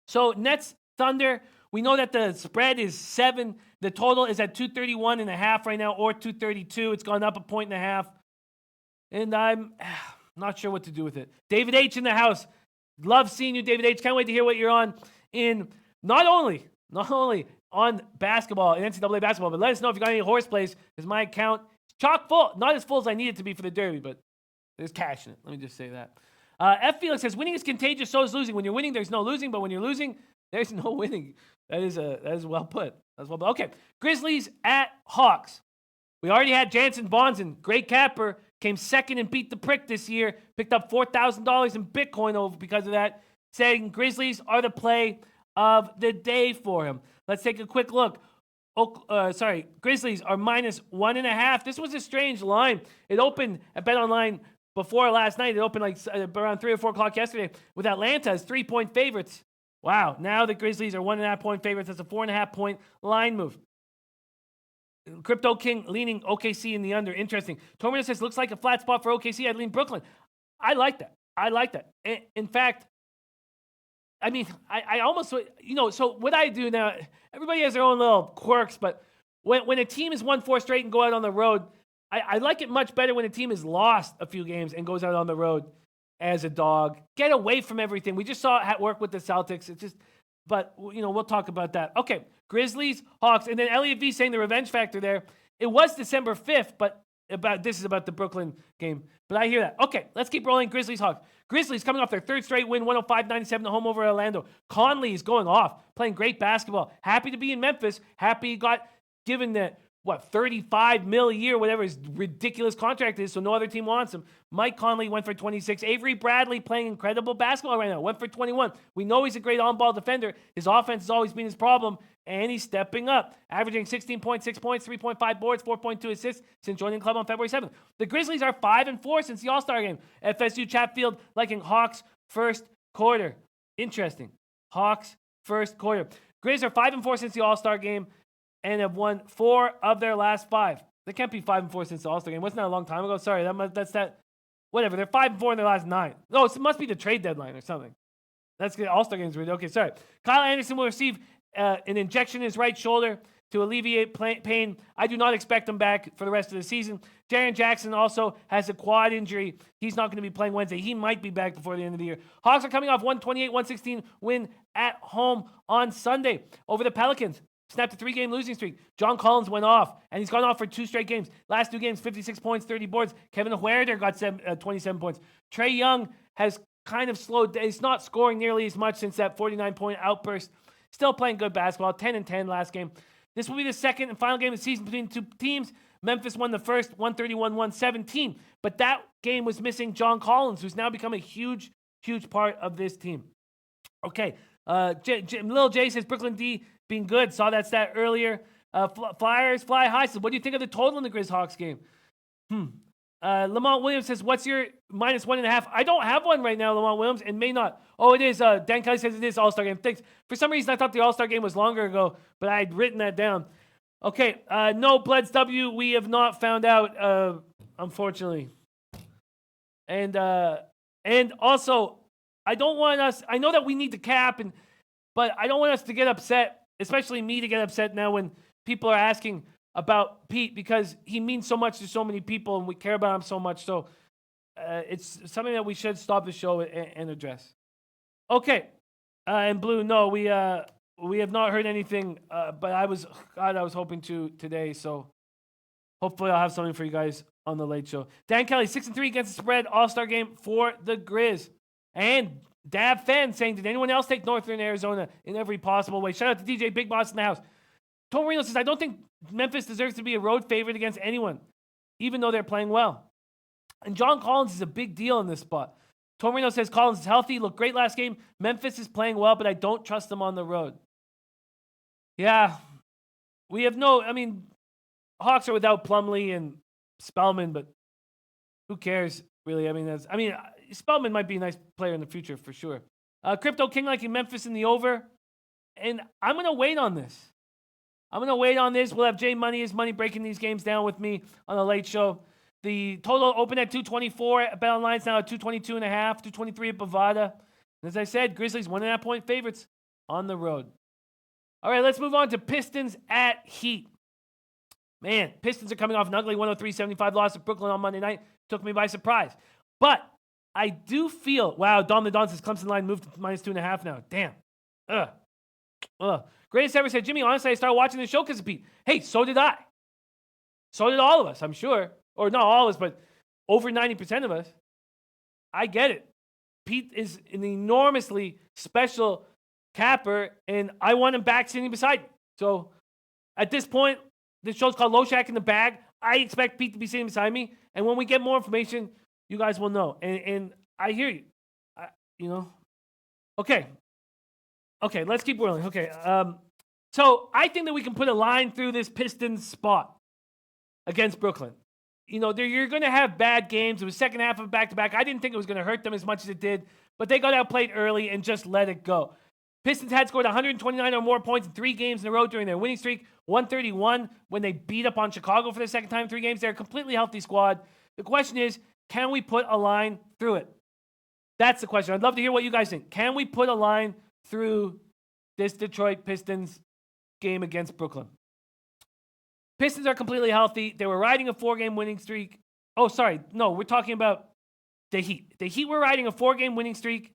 S1: So Nets Thunder, we know that the spread is 7. The total is at 231.5 right now, or 232. It's gone up 1.5 points. And I'm not sure what to do with it. David H. in the house. Love seeing you, David H. Can't wait to hear what you're on in not only on basketball, in NCAA basketball, but let us know if you got any horse plays, because my account is chock full. Not as full as I need it to be for the Derby, but there's cash in it. Let me just say that. F. Felix says, winning is contagious, so is losing. When you're winning, there's no losing, but when you're losing, there's no winning. That is well put. That's well put. Okay, Grizzlies at Hawks. We already had Jansen Bonzen, great capper. came second and beat the prick this year. Picked up $4,000 in Bitcoin over because of that. Saying Grizzlies are the play of the day for him. Let's take a quick look. Grizzlies are -1.5. This was a strange line. It opened at BetOnline before last night. It opened like around 3 or 4 o'clock yesterday with Atlanta as 3-point favorites. Wow. Now the Grizzlies are 1.5-point favorites. That's a 4.5-point line move. Crypto King leaning OKC in the under. Interesting. Tormenta says, looks like a flat spot for OKC. I'd lean Brooklyn. I like that. In fact, I mean, I almost, so what I do now, everybody has their own little quirks, but when a team has won 4 straight and go out on the road, I like it much better when a team has lost a few games and goes out on the road as a dog. Get away from everything. We just saw it work with the Celtics. But we'll talk about that. Okay, Grizzlies, Hawks, and then Elliot V saying the revenge factor there. It was December 5th, but this is about the Brooklyn game. But I hear that. Okay, let's keep rolling. Grizzlies, Hawks. Grizzlies coming off their 3rd straight win, 105-97 at home over Orlando. Conley is going off, playing great basketball. Happy to be in Memphis. Happy he got given the, $35 million a year, whatever his ridiculous contract is, so no other team wants him. Mike Conley went for 26. Avery Bradley playing incredible basketball right now, went for 21. We know he's a great on-ball defender. His offense has always been his problem, and he's stepping up, averaging 16.6 points, 3.5 boards, 4.2 assists since joining the club on February 7th. The Grizzlies are 5-4 since the All-Star game. FSU Chatfield liking Hawks first quarter. Interesting. Hawks first quarter. Grizz are 5-4 since the All-Star game and have won 4 of their last 5. They can't be 5-4 since the All-Star game. Wasn't that a long time ago? Sorry, that's that. Whatever. They're 5-4 in their last 9. No, it must be the trade deadline or something. That's good. All-Star game's really okay. Sorry. Kyle Anderson will receive an injection in his right shoulder to alleviate pain. I do not expect him back for the rest of the season. Jaren Jackson also has a quad injury. He's not going to be playing Wednesday. He might be back before the end of the year. Hawks are coming off 128-116 win at home on Sunday over the Pelicans. Snapped a 3-game losing streak. John Collins went off, and he's gone off for 2 straight games. Last 2 games, 56 points, 30 boards. Kevin Huerter got 27 points. Trae Young has kind of slowed down. He's not scoring nearly as much since that 49-point outburst. Still playing good basketball, 10-10 last game. This will be the second and final game of the season between the 2 teams. Memphis won the first, 131-117. But that game was missing John Collins, who's now become a huge, huge part of this team. Okay, Lil J says Brooklyn D being good. Saw that stat earlier. Flyers fly high. So what do you think of the total in the Grizz-Hawks game? Lamont Williams says, what's your -1.5? I don't have one right now, Lamont Williams, and may not. Oh, it is. Dan Kelly says it is All-Star game. Thanks. For some reason, I thought the All-Star game was longer ago, but I had written that down. Okay, no Bleds W. We have not found out, unfortunately. And also, I don't want us. I know that we need to cap, but I don't want us to get upset. Especially me to get upset now when people are asking about Pete because he means so much to so many people and we care about him so much. So it's something that we should stop the show and address. Okay. And Blue, no, we have not heard anything, but I was hoping to today. So hopefully I'll have something for you guys on the late show. Dan Kelly, 6-3 against the spread, All-Star game for the Grizz. And Dab Fan saying, did anyone else take Northern Arizona in every possible way? Shout out to DJ Big Boss in the house. Tom Marino says, I don't think Memphis deserves to be a road favorite against anyone, even though they're playing well. And John Collins is a big deal in this spot. Tom Marino says, Collins is healthy, looked great last game. Memphis is playing well, but I don't trust them on the road. Yeah, we have Hawks are without Plumlee and Spellman, but who cares, really? Spellman might be a nice player in the future for sure. Crypto King liking Memphis in the over. And I'm going to wait on this. We'll have Jay Money, his money, breaking these games down with me on the late show. The total opened at 224 at BetOnline. Now at 222.5, 223 at Bovada. And as I said, Grizzlies 1.5-point favorites on the road. All right, let's move on to Pistons at Heat. Man, Pistons are coming off an ugly 103-75 loss at Brooklyn on Monday night. Took me by surprise. But I do feel, wow, Dom the Don says Clemson line moved to -2.5 now. Damn. Greatest ever said, Jimmy, honestly, I started watching the show because of Pete. Hey, so did I. So did all of us, I'm sure. Or not all of us, but over 90% of us. I get it. Pete is an enormously special capper, and I want him back sitting beside me. So at this point, this show's called Loshak in the Bag. I expect Pete to be sitting beside me, and when we get more information, you guys will know. And I hear you. Okay. Okay, let's keep rolling. Okay. So I think that we can put a line through this Pistons spot against Brooklyn. You're going to have bad games. It was second half of back-to-back. I didn't think it was going to hurt them as much as it did, but they got outplayed early and just let it go. Pistons had scored 129 or more points in 3 games in a row during their winning streak, 131 when they beat up on Chicago for the second time in 3 games. They're a completely healthy squad. The question is, can we put a line through it? That's the question. I'd love to hear what you guys think. Can we put a line through this Detroit Pistons game against Brooklyn? Pistons are completely healthy. They were riding a 4-game winning streak. Oh, sorry. No, we're talking about the Heat. The Heat were riding a 4-game winning streak,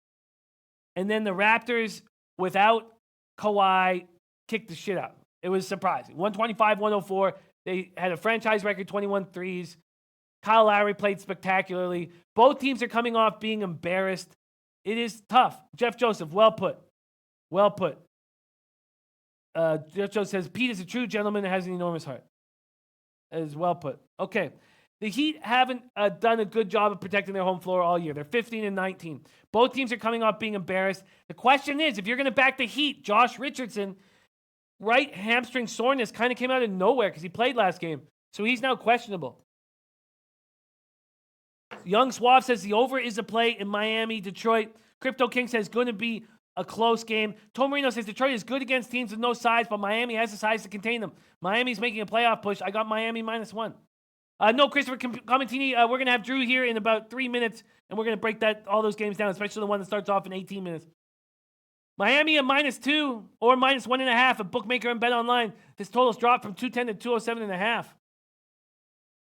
S1: and then the Raptors, without Kawhi, kicked the shit out. It was surprising. 125-104. They had a franchise record 21 threes. Kyle Lowry played spectacularly. Both teams are coming off being embarrassed. It is tough. Jeff Joseph, well put. Well put. Jeff Joseph says, Pete is a true gentleman and has an enormous heart. That is well put. Okay. The Heat haven't done a good job of protecting their home floor all year. They're 15-19. Both teams are coming off being embarrassed. The question is, if you're going to back the Heat, Josh Richardson, right hamstring soreness kind of came out of nowhere because he played last game. So he's now questionable. Young Suave says the over is a play in Miami, Detroit. Crypto King says going to be a close game. Tom Marino says Detroit is good against teams with no size, but Miami has the size to contain them. Miami's making a playoff push. I got Miami -1. No, Christopher Comentini, we're going to have Drew here in about 3 minutes, and we're going to break all those games down, especially the one that starts off in 18 minutes. Miami at -2 or -1.5 at Bookmaker and Bet Online. This total's dropped from 210 to 207.5.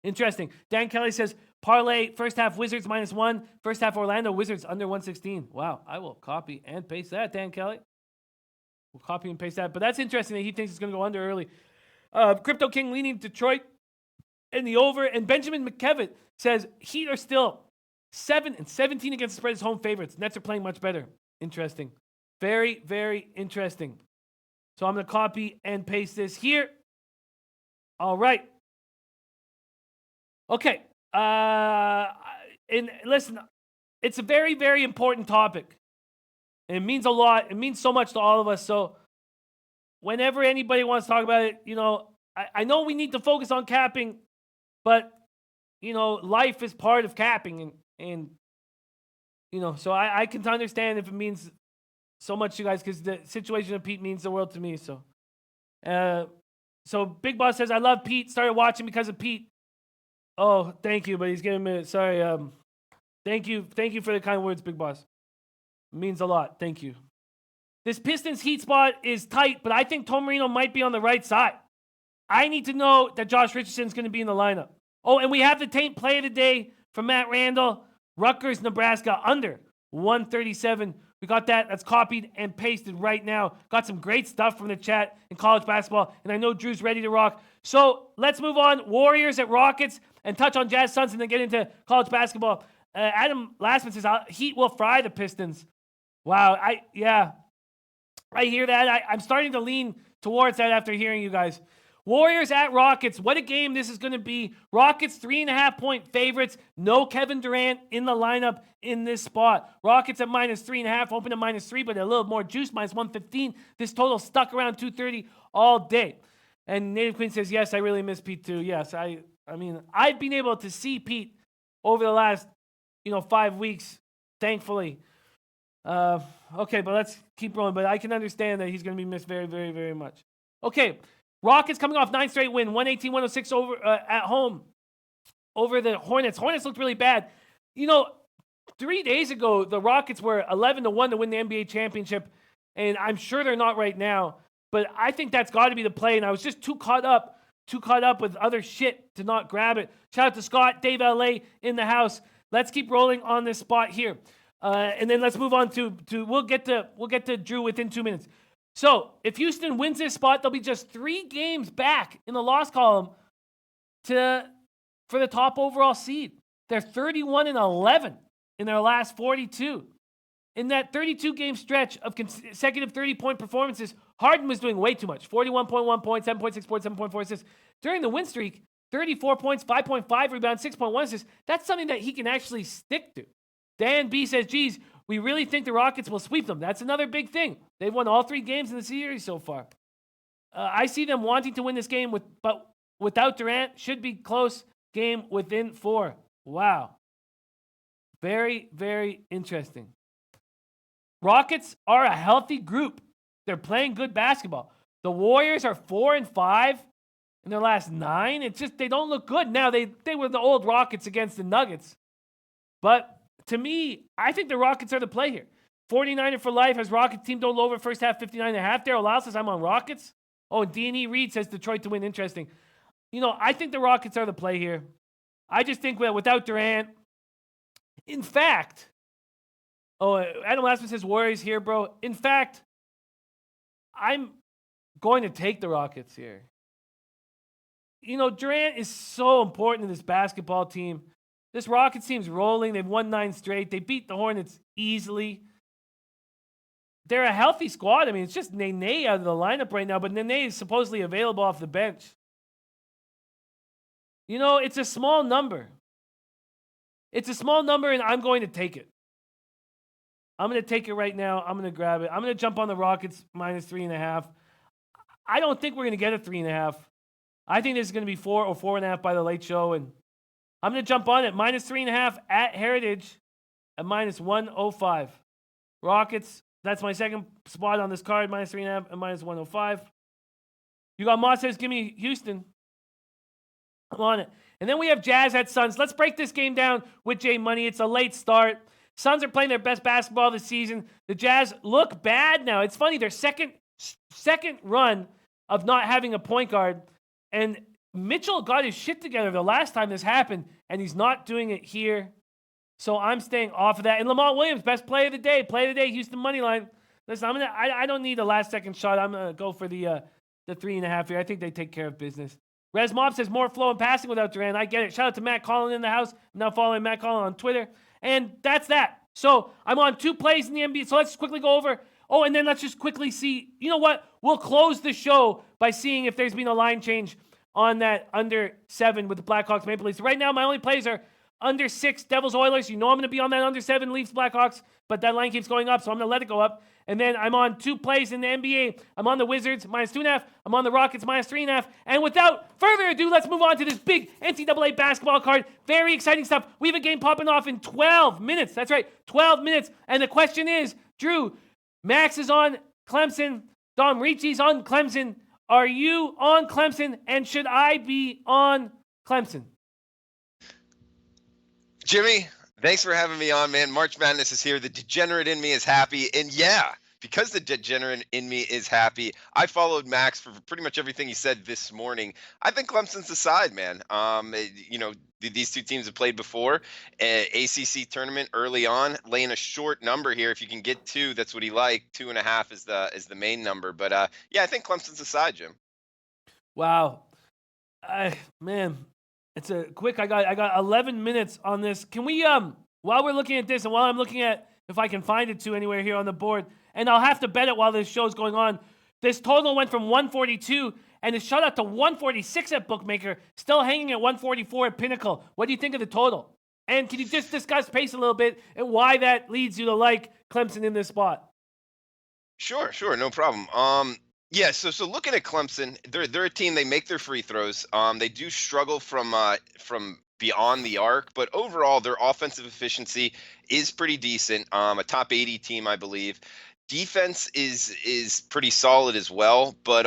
S1: Interesting. Dan Kelly says, parlay, first half Wizards -1, first half Orlando Wizards under 116. Wow, I will copy and paste that, Dan Kelly. We'll copy and paste that. But that's interesting that he thinks it's going to go under early. Crypto King leaning Detroit in the over. And Benjamin McKevitt says, Heat are still 7-17 against the spread as home favorites. Nets are playing much better. Interesting. Very, very interesting. So I'm going to copy and paste this here. All right. Okay. And listen, it's a very, very important topic. And it means a lot. It means so much to all of us. So whenever anybody wants to talk about it, I know we need to focus on capping, but, life is part of capping. And so I can understand if it means so much to you guys because the situation of Pete means the world to me. So, Big Boss says, I love Pete. Started watching because of Pete. Oh, thank you, but he's giving me, sorry. Thank you for the kind words, Big Boss. It means a lot. Thank you. This Pistons Heat spot is tight, but I think Tom Marino might be on the right side. I need to know that Josh Richardson's going to be in the lineup. Oh, and we have the tape play of the day from Matt Randall. Rutgers, Nebraska, under 137. We got that. That's copied and pasted right now. Got some great stuff from the chat in college basketball, and I know Drew's ready to rock. So let's move on. Warriors at Rockets and touch on Jazz Suns and then get into college basketball. Adam Lastman says, Heat will fry the Pistons. Wow. I hear that. I'm starting to lean towards that after hearing you guys. Warriors at Rockets. What a game this is going to be. Rockets 3.5-point favorites. No Kevin Durant in the lineup in this spot. Rockets at -3.5, open at -3, but a little more juice, -115. This total stuck around 230 all day. And Native Queen says, yes, I really miss Pete too. Yes, I mean, I've been able to see Pete over the last, 5 weeks, thankfully. Okay, but let's keep rolling. But I can understand that he's going to be missed very, very, very much. Okay, Rockets coming off 9 straight win, 118-106 over at home over the Hornets. Hornets looked really bad. 3 days ago, the Rockets were 11-1 to win the NBA championship, and I'm sure they're not right now. But I think that's got to be the play, and I was just too caught up with other shit to not grab it. Shout out to Scott, Dave LA in the house. Let's keep rolling on this spot here. And then let's move on to we'll get to Drew within 2 minutes. So if Houston wins this spot, they'll be just 3 games back in the loss column for the top overall seed. They're 31-11 in their last 42. In that 32-game stretch of consecutive 30-point performances, Harden was doing way too much. 41.1 points, 7.6 points, 7.4 assists. During the win streak, 34 points, 5.5 rebounds, 6.1 assists. That's something that he can actually stick to. Dan B says, geez, we really think the Rockets will sweep them. That's another big thing. They've won all 3 games in the series so far. I see them wanting to win this game, but without Durant, should be close game within 4. Wow. Very, very interesting. Rockets are a healthy group. They're playing good basketball. The Warriors are 4-5 in their last 9. It's just they don't look good. Now, they were the old Rockets against the Nuggets. But to me, I think the Rockets are the play here. 49er for life has Rockets team total over first half 59.5. Daryl Lau says I'm on Rockets. Oh, and D&E Reed says Detroit to win. Interesting. I think the Rockets are the play here. I just think without Durant, in fact, Adam Lassman says Warriors here, bro. In fact, I'm going to take the Rockets here. Durant is so important to this basketball team. This Rockets team's rolling. They've won 9 straight. They beat the Hornets easily. They're a healthy squad. I mean, it's just Nene out of the lineup right now, but Nene is supposedly available off the bench. It's a small number. It's a small number, and I'm going to take it. I'm going to take it right now. I'm going to grab it. I'm going to jump on the Rockets minus 3.5. I don't think we're going to get a 3.5. I think this is going to be 4 or 4.5 by the late show, and I'm going to jump on it. Minus 3.5 at Heritage at minus 105. Rockets, that's my second spot on this card. Minus 3.5 and minus 105. You got Moss says, give me Houston. I'm on it. And then we have Jazz at Suns. Let's break this game down with J Money. It's a late start. Suns are playing their best basketball this season. The Jazz look bad now. It's funny, their second run of not having a point guard. And Mitchell got his shit together the last time this happened, and he's not doing it here. So I'm staying off of that. And Lamont Williams, best play of the day, Houston money line. Listen, I don't need a last-second shot. I'm going to go for the 3.5 here. I think they take care of business. Res Mob says more flow and passing without Durant. I get it. Shout out to Matt Collin in the house. I'm now following Matt Collin on Twitter. And that's that. So I'm on 2 plays in the NBA. So let's quickly go over. Oh, and then let's just quickly see. You know what? We'll close the show by seeing if there's been a line change on that under 7 with the Blackhawks Maple Leafs. Right now, my only plays are under 6 Devils Oilers. I'm going to be on that under 7 Leafs Blackhawks, but that line keeps going up, so I'm going to let it go up. And then I'm on 2 plays in the NBA. I'm on the Wizards minus 2.5. I'm on the Rockets minus 3.5. And without further ado, let's move on to this big NCAA basketball card. Very exciting stuff. We have a game popping off in 12 minutes. That's right, 12 minutes. And the question is, Drew, Max is on Clemson. Dom Ricci's on Clemson. Are you on Clemson? And should I be on Clemson?
S2: Jimmy, thanks for having me on, man. March Madness is here. The degenerate in me is happy. And yeah, because the degenerate in me is happy, I followed Max for pretty much everything he said this morning. I think Clemson's the side, man. These two teams have played before. ACC tournament early on, laying a short number here. If you can get 2, that's what he liked. 2.5 is the main number. But yeah, I think Clemson's the side, Jim.
S1: Wow. Man. It's a quick. I got 11 minutes on this. Can we while we're looking at this and while I'm looking at if I can find it to anywhere here on the board, and I'll have to bet it while this show's going on. This total went from 142 and it shot up to 146 at Bookmaker, still hanging at 144 at Pinnacle. What do you think of the total? And can you just discuss pace a little bit and why that leads you to like Clemson in this spot?
S2: Sure, no problem. Yeah, so looking at Clemson, they're a team. They make their free throws. They do struggle from beyond the arc, but overall their offensive efficiency is pretty decent. A top 80 team, I believe. Defense is pretty solid as well. But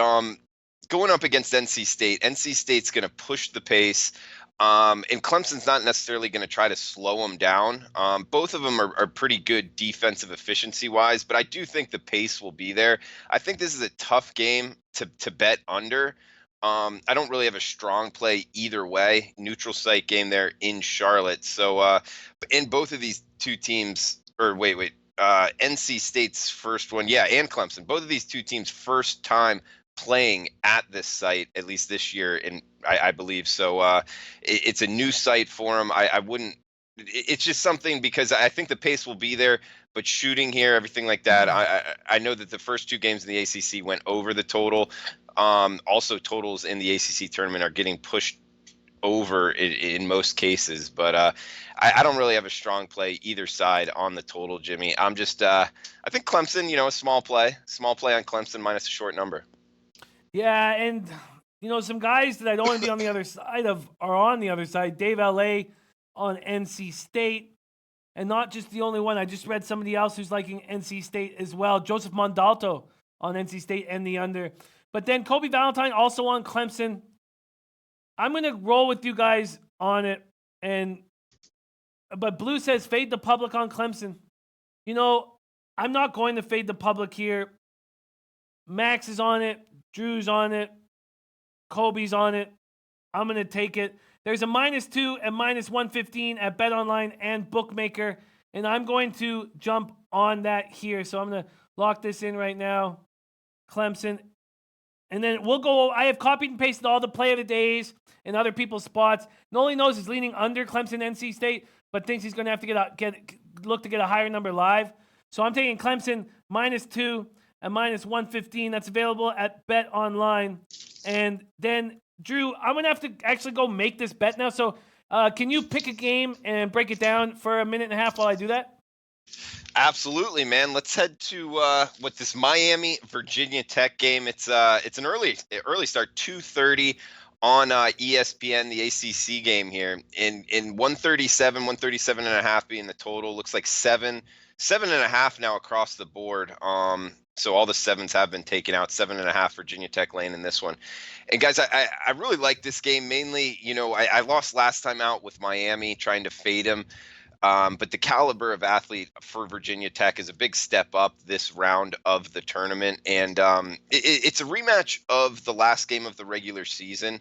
S2: going up against NC State's going to push the pace. And Clemson's not necessarily going to try to slow them down. Both of them are pretty good defensive efficiency-wise, but I do think the pace will be there. I think this is a tough game to bet under. I don't really have a strong play either way. Neutral site game there in Charlotte. So in both of these two teams, or NC State's first one, yeah, and Clemson, both of these two teams' first time playing at this site, at least this year, and I believe so. It's a new site for them. I wouldn't. It's just something because I think the pace will be there, but shooting here, everything like that. I know that the first 2 games in the ACC went over the total. Also, totals in the ACC tournament are getting pushed over in most cases. But I don't really have a strong play either side on the total, Jimmy. I'm just I think Clemson, a small play on Clemson minus a short number.
S1: Yeah, and some guys that I don't want to be on the other side of are on the other side. Dave LA on NC State. And not just the only one. I just read somebody else who's liking NC State as well. Joseph Mondalto on NC State and the under. But then Kobe Valentine also on Clemson. I'm going to roll with you guys on it. But Blue says fade the public on Clemson. I'm not going to fade the public here. Max is on it. Drew's on it. Kobe's on it. I'm going to take it. There's a -2 and -115 at BetOnline and Bookmaker, and I'm going to jump on that here. So I'm going to lock this in right now. Clemson. And then we'll go. I have copied and pasted all the play of the days and other people's spots. Noli knows is leaning under Clemson NC State, but thinks he's going to have to look to get a higher number live. So I'm taking Clemson -2 and -115. That's available at BetOnline. And then Drew, I'm going to have to actually go make this bet now. So can you pick a game and break it down for a minute and a half while I do that?
S2: Absolutely, man. Let's head to this Miami Virginia Tech game. It's an early start, 2:30 on ESPN, the ACC game here. In 137 and a half being the total. Looks like seven and a half now across the board. So all the sevens have been taken out. 7.5 Virginia Tech lane in this one. And guys, I really like this game. Mainly, I lost last time out with Miami trying to fade him. But the caliber of athlete for Virginia Tech is a big step up this round of the tournament. And it's a rematch of the last game of the regular season.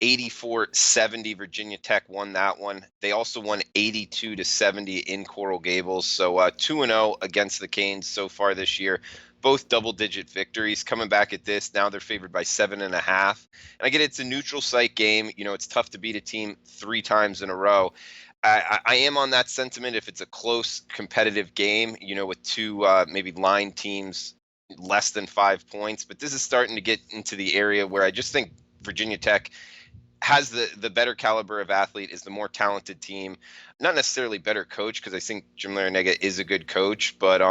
S2: 84-70, Virginia Tech won that one. They also won 82-70 in Coral Gables. So 2-0 against the Canes so far this year. Both double-digit victories. Coming back at this, now they're favored by 7.5. And I get it's a neutral site game. It's tough to beat a team 3 times in a row. I am on that sentiment if it's a close competitive game, with two maybe line teams less than 5 points. But this is starting to get into the area where I just think Virginia Tech has the better caliber of athlete, is the more talented team. Not necessarily better coach, because I think Jim Larrañaga is a good coach. But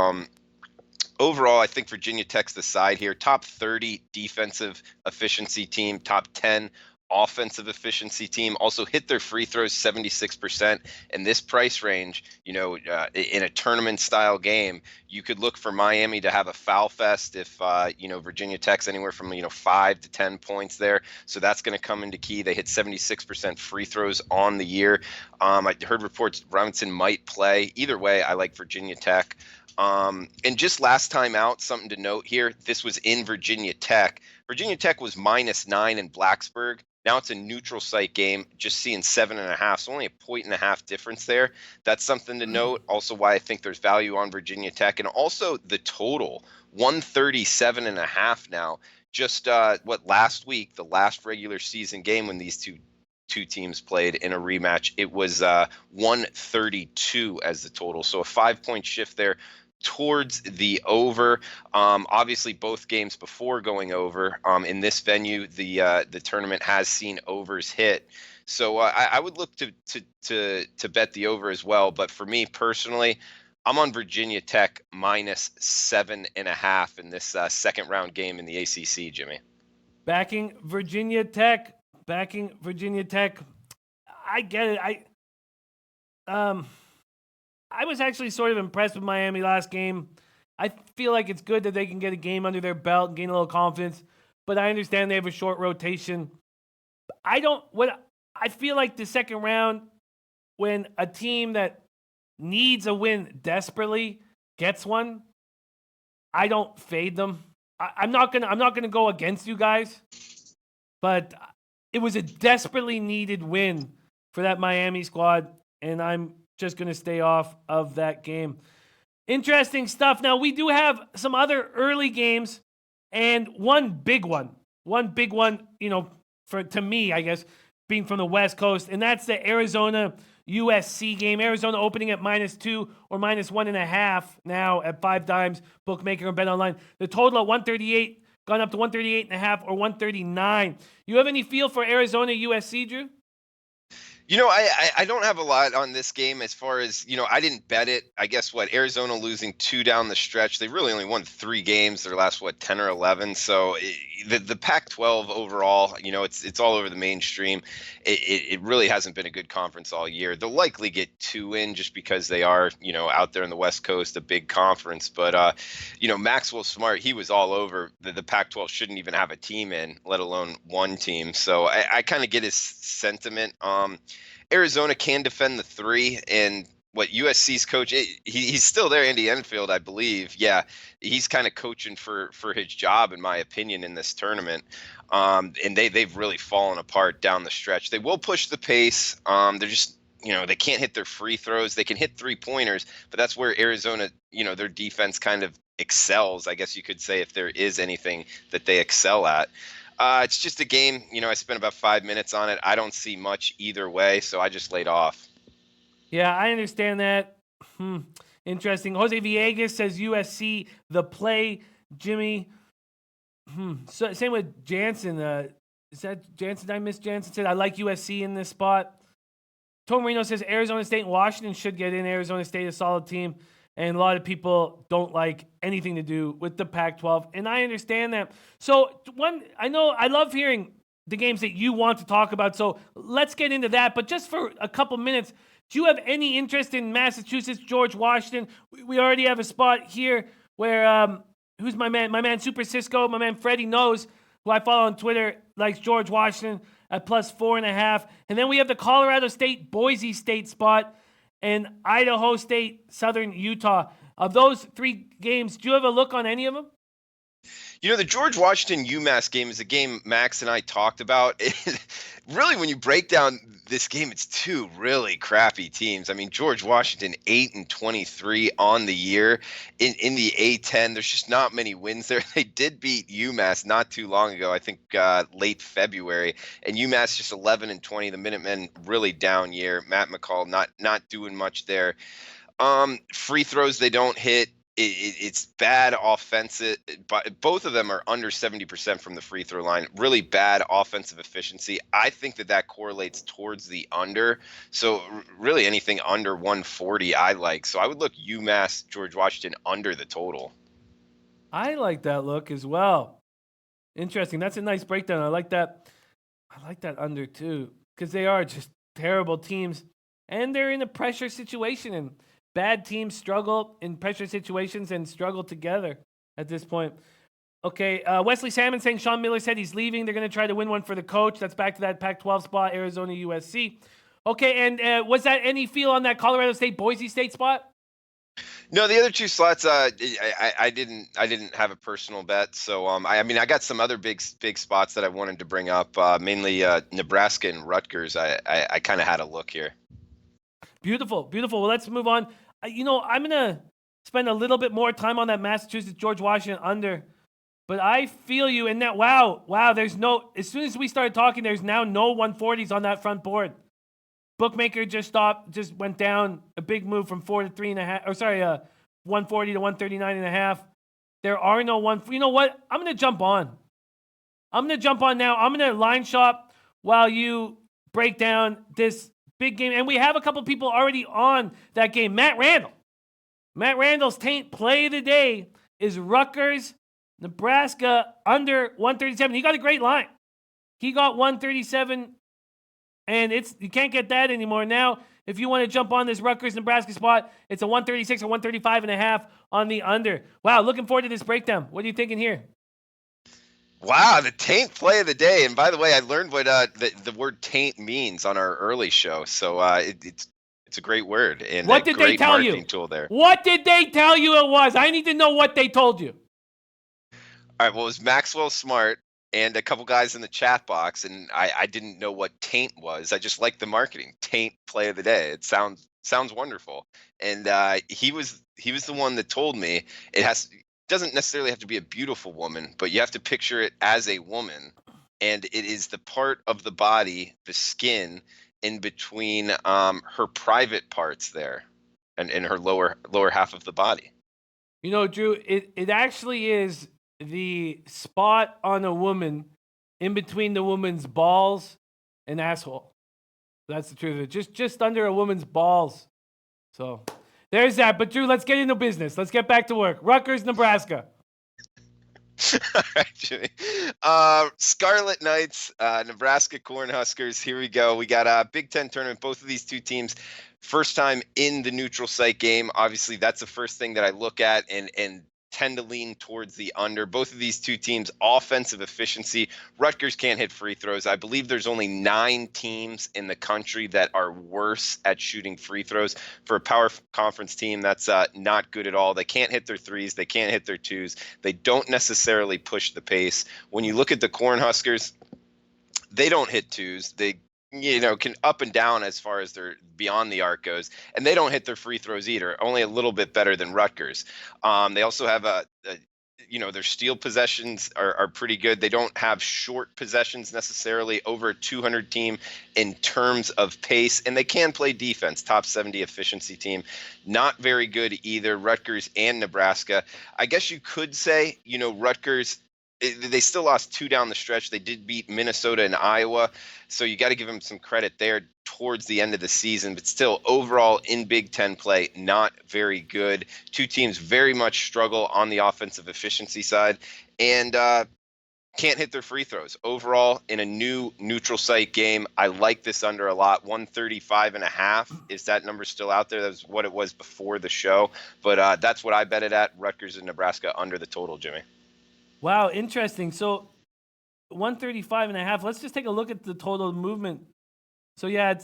S2: overall, I think Virginia Tech's the side here. Top 30 defensive efficiency team, top 10 offensive efficiency team. Also hit their free throws 76%. And this price range, in a tournament style game, you could look for Miami to have a foul fest if Virginia Tech's anywhere from 5 to 10 points there. So that's going to come into key. They hit 76% free throws on the year. I heard reports Robinson might play. Either way, I like Virginia Tech. And just last time out, something to note here, this was in Virginia Tech. Virginia Tech was -9 in Blacksburg. Now it's a neutral site game, just seeing 7.5, so only a 1.5 difference there. That's something to note. Also why I think there's value on Virginia Tech. And also the total, 137.5 now. Just last week, the last regular season game when these two teams played in a rematch, it was 132 as the total. So a 5-point shift there towards the over. Obviously both games before going over, in this venue, the tournament has seen overs hit. So I would look to bet the over as well. But for me personally, I'm on Virginia Tech -7.5 in this second round game in the ACC, Jimmy.
S1: Backing Virginia Tech. I get it. I was actually sort of impressed with Miami last game. I feel like it's good that they can get a game under their belt and gain a little confidence, but I understand they have a short rotation. I feel like the second round, when a team that needs a win desperately gets one, I don't fade them. I'm not gonna go against you guys, but it was a desperately needed win for that Miami squad, and I'm just going to stay off of that game. Interesting stuff. Now, we do have some other early games, and one big one, to me, I guess, being from the West Coast, and that's the Arizona USC game. Arizona opening at -2 or -1.5 now at 5 times, Bookmaker and BetOnline. The total at 138, gone up to 138.5 or 139. You have any feel for Arizona USC, Drew?
S2: I don't have a lot on this game as far as, I didn't bet it. I guess what, Arizona losing 2 down the stretch. They really only won 3 games, their last, 10 or 11. So the Pac-12 overall, it's all over the mainstream. It really hasn't been a good conference all year. They'll likely get 2 in just because they are, out there in the West Coast, a big conference. But, Maxwell Smart, he was all over. The Pac-12 shouldn't even have a team in, let alone one team. So I kind of get his sentiment. Arizona can defend the 3, and what USC's coach, he's still there, Andy Enfield, I believe. Yeah, he's kind of coaching for his job, in my opinion, in this tournament. And they've really fallen apart down the stretch. They will push the pace. They're just, they can't hit their free throws. They can hit 3-pointers, but that's where Arizona, their defense kind of excels, I guess you could say, if there is anything that they excel at. It's just a game. I spent about 5 minutes on it. I don't see much either way, so I just laid off.
S1: Yeah, I understand that. Interesting. Jose Villegas says USC, the play. Jimmy. So, same with Jansen. Is that Jansen? Did I miss Jansen? Said, I like USC in this spot. Tom Marino says Arizona State and Washington should get in. Arizona State, a solid team. And a lot of people don't like anything to do with the Pac-12. And I understand that. So I know I love hearing the games that you want to talk about. So let's get into that. But just for a couple minutes, do you have any interest in Massachusetts, George Washington? We already have a spot here where, who's my man? My man Super Cisco, my man Freddie knows, who I follow on Twitter, likes George Washington at +4.5. And then we have the Colorado State, Boise State spot, and Idaho State, Southern Utah. Of those 3 games, do you have a look on any of them?
S2: The George Washington UMass game is a game Max and I talked about. Really, when you break down this game, it's 2 really crappy teams. I mean, George Washington 8-23 on the year. In the A10, there's just not many wins there. They did beat UMass not too long ago, I think late February, and UMass just 11-20. The Minutemen really down year. Matt McCall not doing much there. Free throws they don't hit. It's bad offensive, but both of them are under 70% from the free throw line. Really bad offensive efficiency. I think that correlates towards the under. So really anything under 140 I like. So I would look UMass, George Washington under the total.
S1: I like that look as well. Interesting. That's a nice breakdown. I like that. I like that under too, because they are just terrible teams, and they're in a pressure situation, and bad teams struggle in pressure situations and struggle together at this point. Okay, Wesley Salmon saying Sean Miller said he's leaving. They're going to try to win one for the coach. That's back to that Pac-12 spot, Arizona, USC. Okay, and was that any feel on that Colorado State, Boise State spot?
S2: No, the other 2 slots, I didn't have a personal bet. So I got some other big spots that I wanted to bring up, mainly Nebraska and Rutgers. I kind of had a look here.
S1: Beautiful. Well, let's move on. I'm going to spend a little bit more time on that Massachusetts, George Washington under. But I feel you in that. Wow. As soon as we started talking, there's now no 140s on that front board. Bookmaker just went down a big move from 4 to 3.5. 140 to 139.5. There are no one. You know what? I'm going to jump on now. I'm going to line shop while you break down this big game. And we have a couple people already on that game. Matt Randall's taint play of the day is Rutgers, Nebraska under 137. He got a great line. He got 137, and you can't get that anymore. Now, if you want to jump on this Rutgers, Nebraska spot, it's a 136 or 135.5 on the under. Wow, looking forward to this breakdown. What are you thinking here?
S2: Wow, the taint play of the day. And by the way, I learned what the word taint means on our early show. So it's a great word, and
S1: what did they tell you?
S2: Tool there.
S1: What did they tell you it was? I need to know what they told you.
S2: All right, well, it was Maxwell Smart and a couple guys in the chat box, and I didn't know what taint was. I just liked the marketing. Taint play of the day. It sounds wonderful. And he was the one that told me it doesn't necessarily have to be a beautiful woman, but you have to picture it as a woman, and it is the part of the body, the skin, in between her private parts there, and in her lower half of the body.
S1: Drew, it actually is the spot on a woman in between the woman's balls and asshole. That's the truth of it. Just under a woman's balls. So there's that. But Drew, let's get into business. Let's get back to work. Rutgers, Nebraska.
S2: All right, Jimmy. Scarlet Knights, Nebraska Cornhuskers. Here we go. We got a Big Ten tournament. Both of these two teams, first time in the neutral site game. Obviously, that's the first thing that I look at and tend to lean towards the under. Both of these two teams, offensive efficiency. Rutgers can't hit free throws. I believe there's only 9 teams in the country that are worse at shooting free throws. For a power conference team, that's not good at all. They can't hit their threes. They can't hit their twos. They don't necessarily push the pace. When you look at the Cornhuskers, they don't hit twos. They can up and down as far as their beyond the arc goes, and they don't hit their free throws either. Only a little bit better than Rutgers. They also have their steal possessions are pretty good. They don't have short possessions necessarily, over a 200 team in terms of pace, and they can play defense. Top 70 efficiency team, not very good either. Rutgers and Nebraska. I guess you could say, Rutgers, they still lost 2 down the stretch. They did beat Minnesota and Iowa, so you got to give them some credit there towards the end of the season. But still, overall in Big Ten play, not very good. Two teams very much struggle on the offensive efficiency side and can't hit their free throws. Overall, in a new neutral site game, I like this under a lot. 135.5. Is that number still out there? That was what it was before the show. But that's what I bet it at. Rutgers and Nebraska under the total, Jimmy.
S1: Wow, interesting. So 135.5. Let's just take a look at the total movement. So yeah,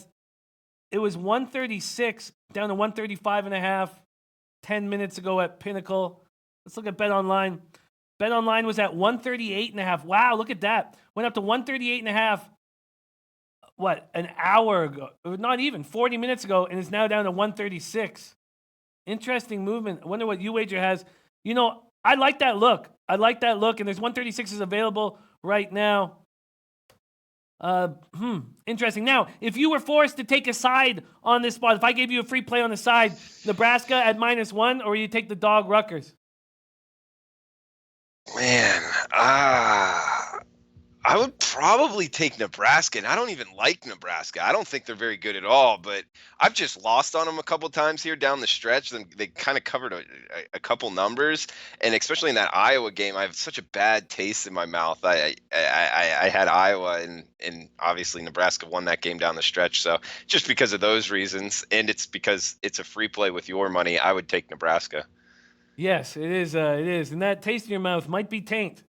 S1: it was 136 down to 135.5 10 minutes ago at Pinnacle. Let's look at BetOnline. BetOnline was at 138.5. Wow, look at that. Went up to 138.5. What, an hour ago? Not even 40 minutes ago, and it's now down to 136. Interesting movement. I wonder what UWager has. I like that look. And there's 136s available right now. Interesting. Now, if you were forced to take a side on this spot, if I gave you a free play on the side, Nebraska at -1, or you take the dog Rutgers?
S2: Man, I would probably take Nebraska, and I don't even like Nebraska. I don't think they're very good at all, but I've just lost on them a couple times here down the stretch. They kind of covered a couple numbers, and especially in that Iowa game, I have such a bad taste in my mouth. I had Iowa, and obviously Nebraska won that game down the stretch. So just because of those reasons, and it's because it's a free play with your money, I would take Nebraska.
S1: Yes, it is. It is, and that taste in your mouth might be taint.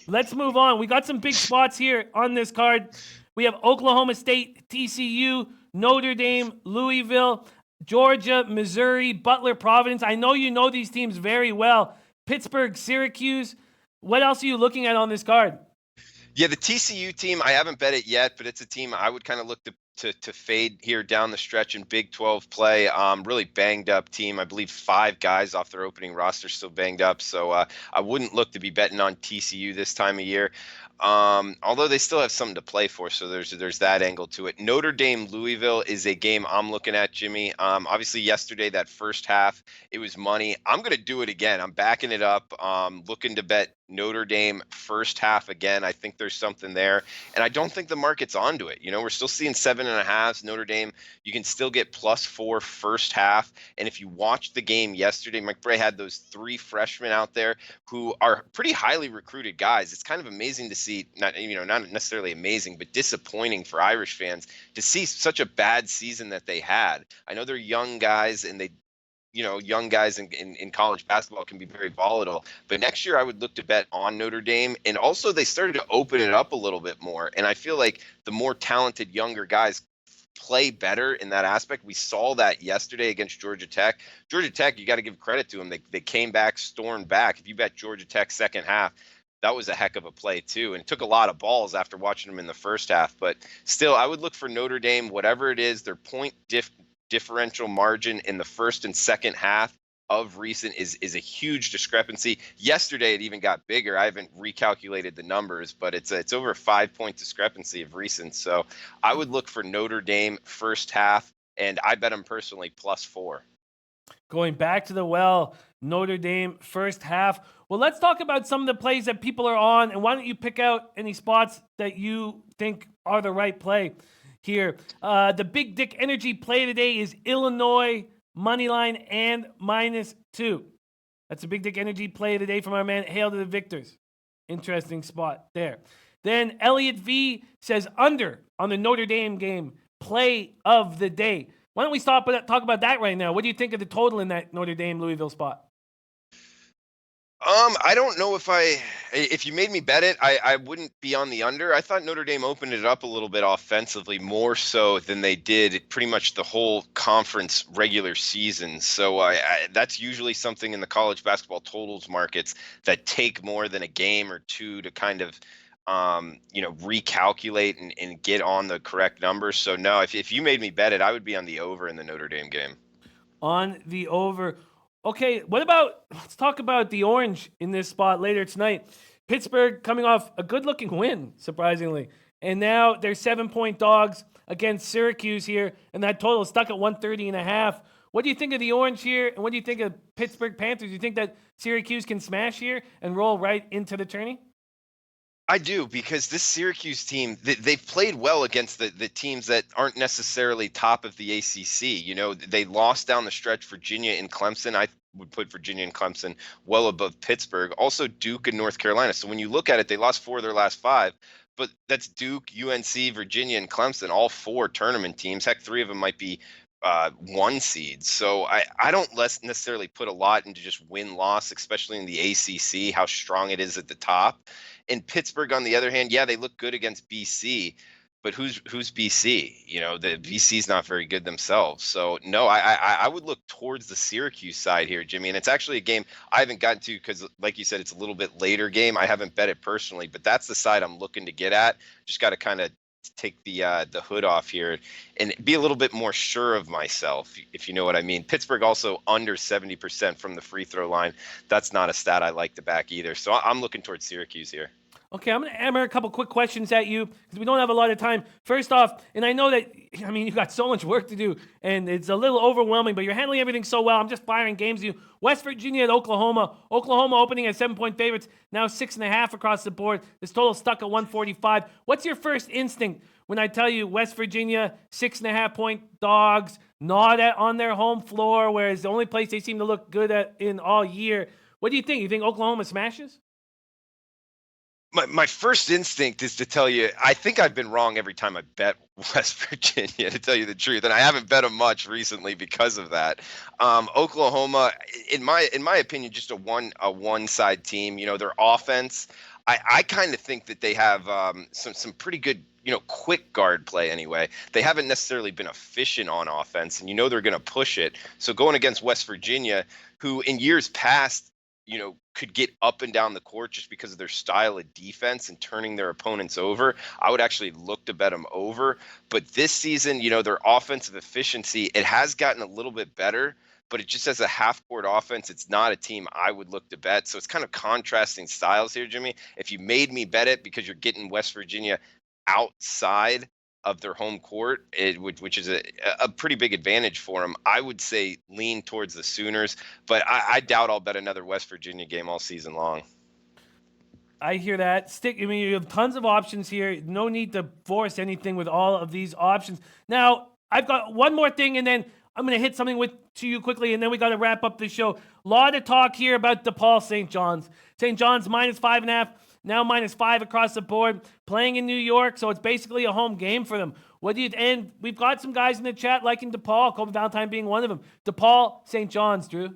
S1: Let's move on. We got some big spots here on this card. We have Oklahoma State, TCU, Notre Dame, Louisville, Georgia, Missouri, Butler, Providence. I know you know these teams very well. Pittsburgh, Syracuse. What else are you looking at on this card?
S2: Yeah, the TCU team, I haven't bet it yet, but it's a team I would kind of look to fade here down the stretch in Big 12 play. Really banged up team. I believe 5 guys off their opening roster still banged up. So I wouldn't look to be betting on TCU this time of year. Although they still have something to play for, so there's that angle to it. Notre Dame Louisville is a game I'm looking at, Jimmy. Obviously yesterday, that first half, it was money. I'm going to do it again. I'm backing it up. Looking to bet Notre Dame first half again. I think there's something there, and I don't think the market's onto it. We're still seeing 7.5. Notre Dame, you can still get +4 first half. And if you watched the game yesterday, Mike Bray had those 3 freshmen out there who are pretty highly recruited guys. It's kind of amazing to see, not necessarily amazing, but disappointing for Irish fans to see such a bad season that they had. I know they're young guys, and young guys in college basketball can be very volatile. But next year I would look to bet on Notre Dame. And also they started to open it up a little bit more. And I feel like the more talented younger guys play better in that aspect. We saw that yesterday against Georgia Tech. Georgia Tech, you got to give credit to them. They came back, stormed back. If you bet Georgia Tech second half, that was a heck of a play too, and took a lot of balls after watching them in the first half. But still, I would look for Notre Dame, whatever it is, their point differential margin in the first and second half of recent is a huge discrepancy. Yesterday, it even got bigger. I haven't recalculated the numbers, but it's over a 5-point discrepancy of recent. So I would look for Notre Dame first half, and I bet them personally +4.
S1: Going back to the well, Notre Dame first half. Well, let's talk about some of the plays that people are on, and why don't you pick out any spots that you think are the right play? here. The Big Dick Energy play today is Illinois money line and -2. That's a Big Dick Energy play today from our man Hail to the Victors. Interesting spot there. Then Elliot V says under on the Notre Dame game, play of the day. Why don't we talk about that right now? What do you think of the total in that Notre Dame Louisville spot?
S2: I don't know if you made me bet it, I wouldn't be on the under. I thought Notre Dame opened it up a little bit offensively, more so than they did pretty much the whole conference regular season. So that's usually something in the college basketball totals markets that take more than a game or two to kind of recalculate and get on the correct numbers. So no, if you made me bet it, I would be on the over in the Notre Dame game.
S1: On the over. Okay, let's talk about the Orange in this spot later tonight. Pittsburgh coming off a good-looking win, surprisingly. And now they're 7-point dogs against Syracuse here, and that total is stuck at 130.5. What do you think of the Orange here, and what do you think of Pittsburgh Panthers? Do you think that Syracuse can smash here and roll right into the tourney?
S2: I do, because this Syracuse team, they've played well against the teams that aren't necessarily top of the ACC. They lost down the stretch Virginia and Clemson. I would put Virginia and Clemson well above Pittsburgh. Also Duke and North Carolina. So when you look at it, they lost 4 of their last 5. But that's Duke, UNC, Virginia, and Clemson, all 4 tournament teams. Heck, 3 of them might be 1 seeds. So I don't necessarily put a lot into just win-loss, especially in the ACC, how strong it is at the top. In Pittsburgh, on the other hand, yeah, they look good against BC, but who's BC? The BC's not very good themselves. So no, I would look towards the Syracuse side here, Jimmy. And it's actually a game I haven't gotten to because, like you said, it's a little bit later game. I haven't bet it personally, but that's the side I'm looking to get at. Just got to kind of take the hood off here and be a little bit more sure of myself, if you know what I mean. Pittsburgh also under 70% from the free throw line. That's not a stat I like to back either. So I'm looking towards Syracuse here.
S1: Okay, I'm going to hammer a couple quick questions at you because we don't have a lot of time. First off, and I know that, you've got so much work to do and it's a little overwhelming, but you're handling everything so well. I'm just firing games to you. West Virginia at Oklahoma. Oklahoma opening at 7-point favorites, now 6.5 across the board. This total stuck at 145. What's your first instinct when I tell you West Virginia, 6.5-point dogs, not on their home floor, whereas the only place they seem to look good at in all year? What do you think? You think Oklahoma smashes?
S2: My first instinct is to tell you, I think I've been wrong every time I bet West Virginia, to tell you the truth, and I haven't bet them much recently because of that. Oklahoma, in my opinion, just a one-side team. Their offense, I kind of think that they have some pretty good, quick guard play anyway. They haven't necessarily been efficient on offense, and they're going to push it. So going against West Virginia, who in years past, could get up and down the court just because of their style of defense and turning their opponents over, I would actually look to bet them over. But this season, their offensive efficiency, it has gotten a little bit better, but it just as a half-court offense, it's not a team I would look to bet. So it's kind of contrasting styles here, Jimmy. If you made me bet it because you're getting West Virginia outside of their home court, which is a pretty big advantage for them, I would say lean towards the Sooners, but I doubt I'll bet another West Virginia game all season long.
S1: I hear that. You have tons of options here. No need to force anything with all of these options. Now, I've got one more thing, and then I'm going to hit something to you quickly, and then we got to wrap up the show. A lot of talk here about DePaul St. John's. St. John's -5.5. Now -5 across the board, playing in New York, so it's basically a home game for them. And we've got some guys in the chat liking DePaul, Kobe Valentine being one of them. DePaul, St. John's, Drew.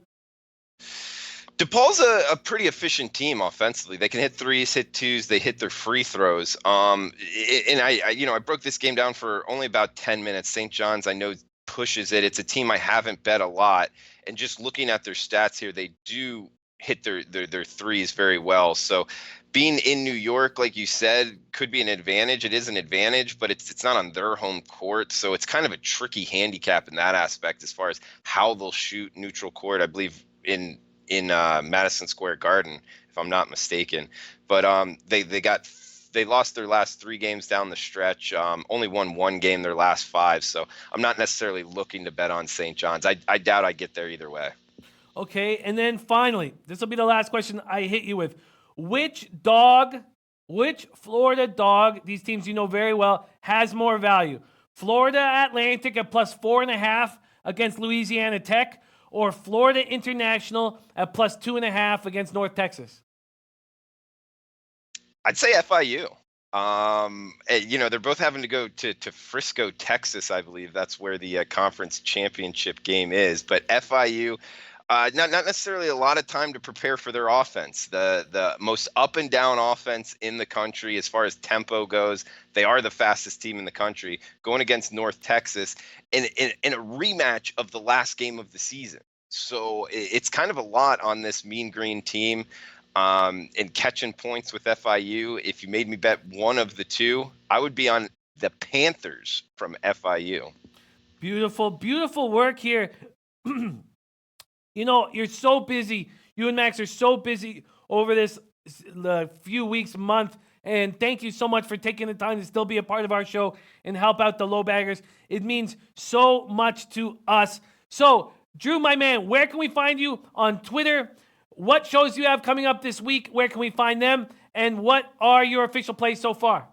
S2: DePaul's a pretty efficient team offensively. They can hit threes, hit twos, they hit their free throws. And I broke this game down for only about 10 minutes. St. John's, I know, pushes it. It's a team I haven't bet a lot. And just looking at their stats here, they do hit their threes very well. So being in New York, like you said, could be an advantage. It is an advantage, but it's not on their home court. So it's kind of a tricky handicap in that aspect as far as how they'll shoot neutral court, I believe, in Madison Square Garden, if I'm not mistaken. But they lost their last 3 games down the stretch, only won 1 game their last 5. So I'm not necessarily looking to bet on St. John's. I doubt I get there either way.
S1: Okay, and then finally, this will be the last question I hit you with. Which Florida dog, these teams you know very well, has more value? Florida Atlantic at plus 4.5 against Louisiana Tech, or Florida International at plus 2.5 against North Texas?
S2: I'd say FIU. They're both having to go to Frisco, Texas, I believe. That's where the conference championship game is. But FIU, not necessarily a lot of time to prepare for their offense. The most up and down offense in the country as far as tempo goes. They are the fastest team in the country, going against North Texas in a rematch of the last game of the season. So it's kind of a lot on this Mean Green team. And catching points with FIU. If you made me bet one of the two, I would be on the Panthers from FIU.
S1: Beautiful, beautiful work here. You're so busy. You and Max are so busy over this few weeks, month. And thank you so much for taking the time to still be a part of our show and help out the low baggers. It means so much to us. So, Drew, my man, where can we find you on Twitter? What shows do you have coming up this week? Where can we find them? And what are your official plays so far?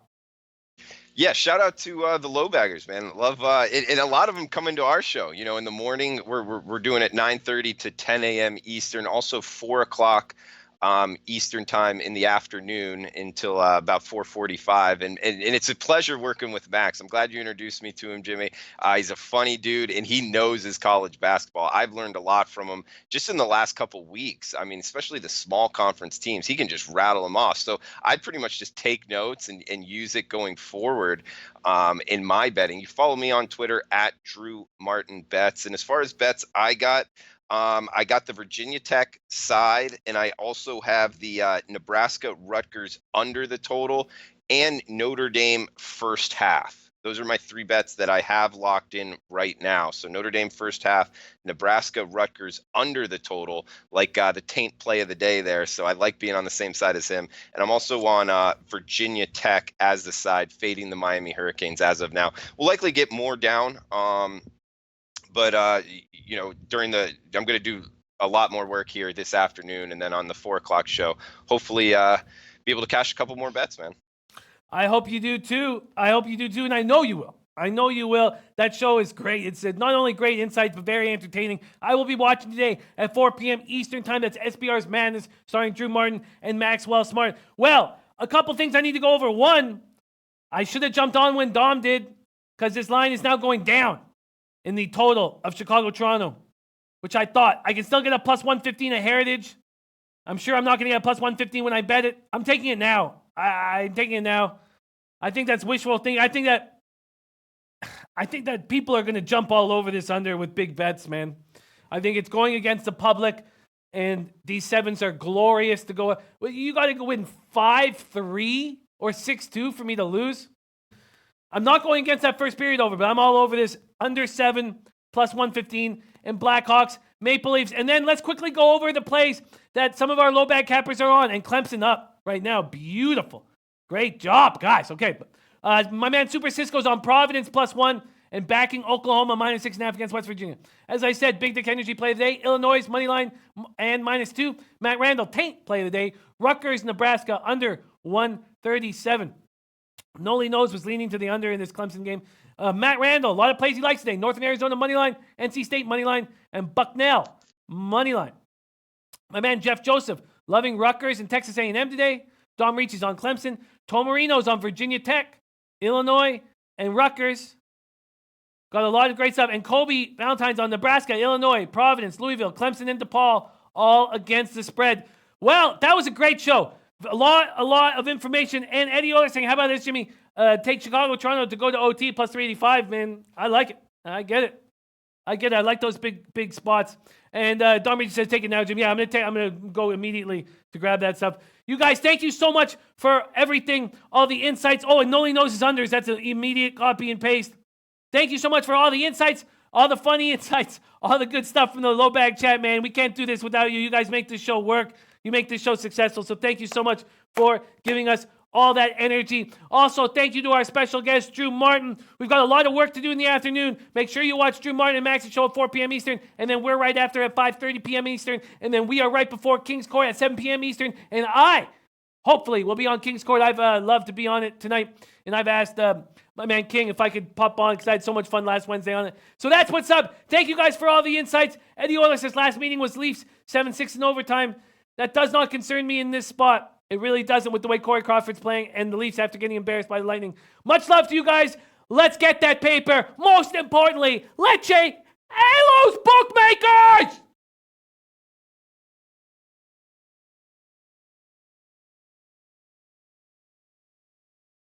S2: Yeah, shout out to the low baggers, man. Love and a lot of them come into our show. In the morning we're doing it 9:30 to 10 a.m. Eastern. Also 4 o'clock Eastern time in the afternoon until about 4:45. And it's a pleasure working with Max. I'm glad you introduced me to him, Jimmy. He's a funny dude, and he knows his college basketball. I've learned a lot from him just in the last couple weeks. I mean, especially the small conference teams. He can just rattle them off. So I pretty much just take notes and use it going forward in my betting. You follow me on Twitter at Drew Martin Bets. And as far as bets I got the Virginia Tech side, and I also have the Nebraska Rutgers under the total and Notre Dame first half. Those are my 3 bets that I have locked in right now. So Notre Dame first half, Nebraska Rutgers under the total, like the taint play of the day there. So I like being on the same side as him. And I'm also on Virginia Tech as the side, fading the Miami Hurricanes as of now. We'll likely get more down. But I'm going to do a lot more work here this afternoon, and then on the 4 o'clock show, hopefully be able to cash a couple more bets, man.
S1: I hope you do too. And I know you will. That show is great. It's not only great insights, but very entertaining. I will be watching today at 4 p.m. Eastern time. That's SBR's Madness, starring Drew Martin and Maxwell Smart. Well, a couple things I need to go over. One, I should have jumped on when Dom did, because this line is now going down in the total of Chicago-Toronto, which I thought. I can still get a plus 115 at Heritage. I'm sure I'm not going to get a plus 115 when I bet it. I'm taking it now. I'm taking it now. I think that's wishful thinking. I think that people are going to jump all over this under with big bets, man. I think it's going against the public, and these 7s are glorious to go. Well, you got to go win 5-3 or 6-2 for me to lose. I'm not going against that first period over, but I'm all over this under 7 plus 115 and Blackhawks, Maple Leafs. And then let's quickly go over the plays that some of our low bag cappers are on. And Clemson up right now. Beautiful. Great job, guys. Okay. My man Super Cisco's on Providence plus 1 and backing Oklahoma minus 6.5 against West Virginia. As I said, Big Dick Energy play of the day. Illinois money line and minus 2. Matt Randall taint play of the day. Rutgers, Nebraska under 137. Noli knows was leaning to the under in this Clemson game. Matt Randall, a lot of plays he likes today. Northern Arizona money line, NC State money line, and Bucknell money line. My man Jeff Joseph, loving Rutgers and Texas A&M today. Dom Reach is on Clemson. Tom Marino's on Virginia Tech, Illinois, and Rutgers. Got a lot of great stuff. And Kobe Valentine's on Nebraska, Illinois, Providence, Louisville, Clemson, and DePaul, all against the spread. Well, that was a great show. A lot of information. And Eddie Oler saying, how about this, Jimmy? Take Chicago, Toronto to go to OT plus 385, man. I like it. I get it. I like those big spots. And Don Reed says, take it now, Jimmy. Yeah, I'm gonna go immediately to grab that stuff. You guys, thank you so much for everything, all the insights. Oh, and Noli knows his unders. That's an immediate copy and paste. Thank you so much for all the insights, all the funny insights, all the good stuff from the low bag chat, man. We can't do this without you. You guys make this show work. You make this show successful. So thank you so much for giving us all that energy. Also, thank you to our special guest, Drew Martin. We've got a lot of work to do in the afternoon. Make sure you watch Drew Martin and Max's show at 4 p.m. Eastern, and then we're right after at 5:30 p.m. Eastern, and then we are right before King's Court at 7 p.m. Eastern, and I hopefully will be on King's Court. I've loved to be on it tonight, and I've asked my man King, if I could pop on, because I had so much fun last Wednesday on it. So that's what's up. Thank you guys for all the insights. Eddie Oilers says last meeting was Leafs 7-6 in overtime. That does not concern me in this spot. It really doesn't with the way Corey Crawford's playing and the Leafs after getting embarrassed by the Lightning. Much love to you guys. Let's get that paper. Most importantly, Lecce Halos Bookmakers!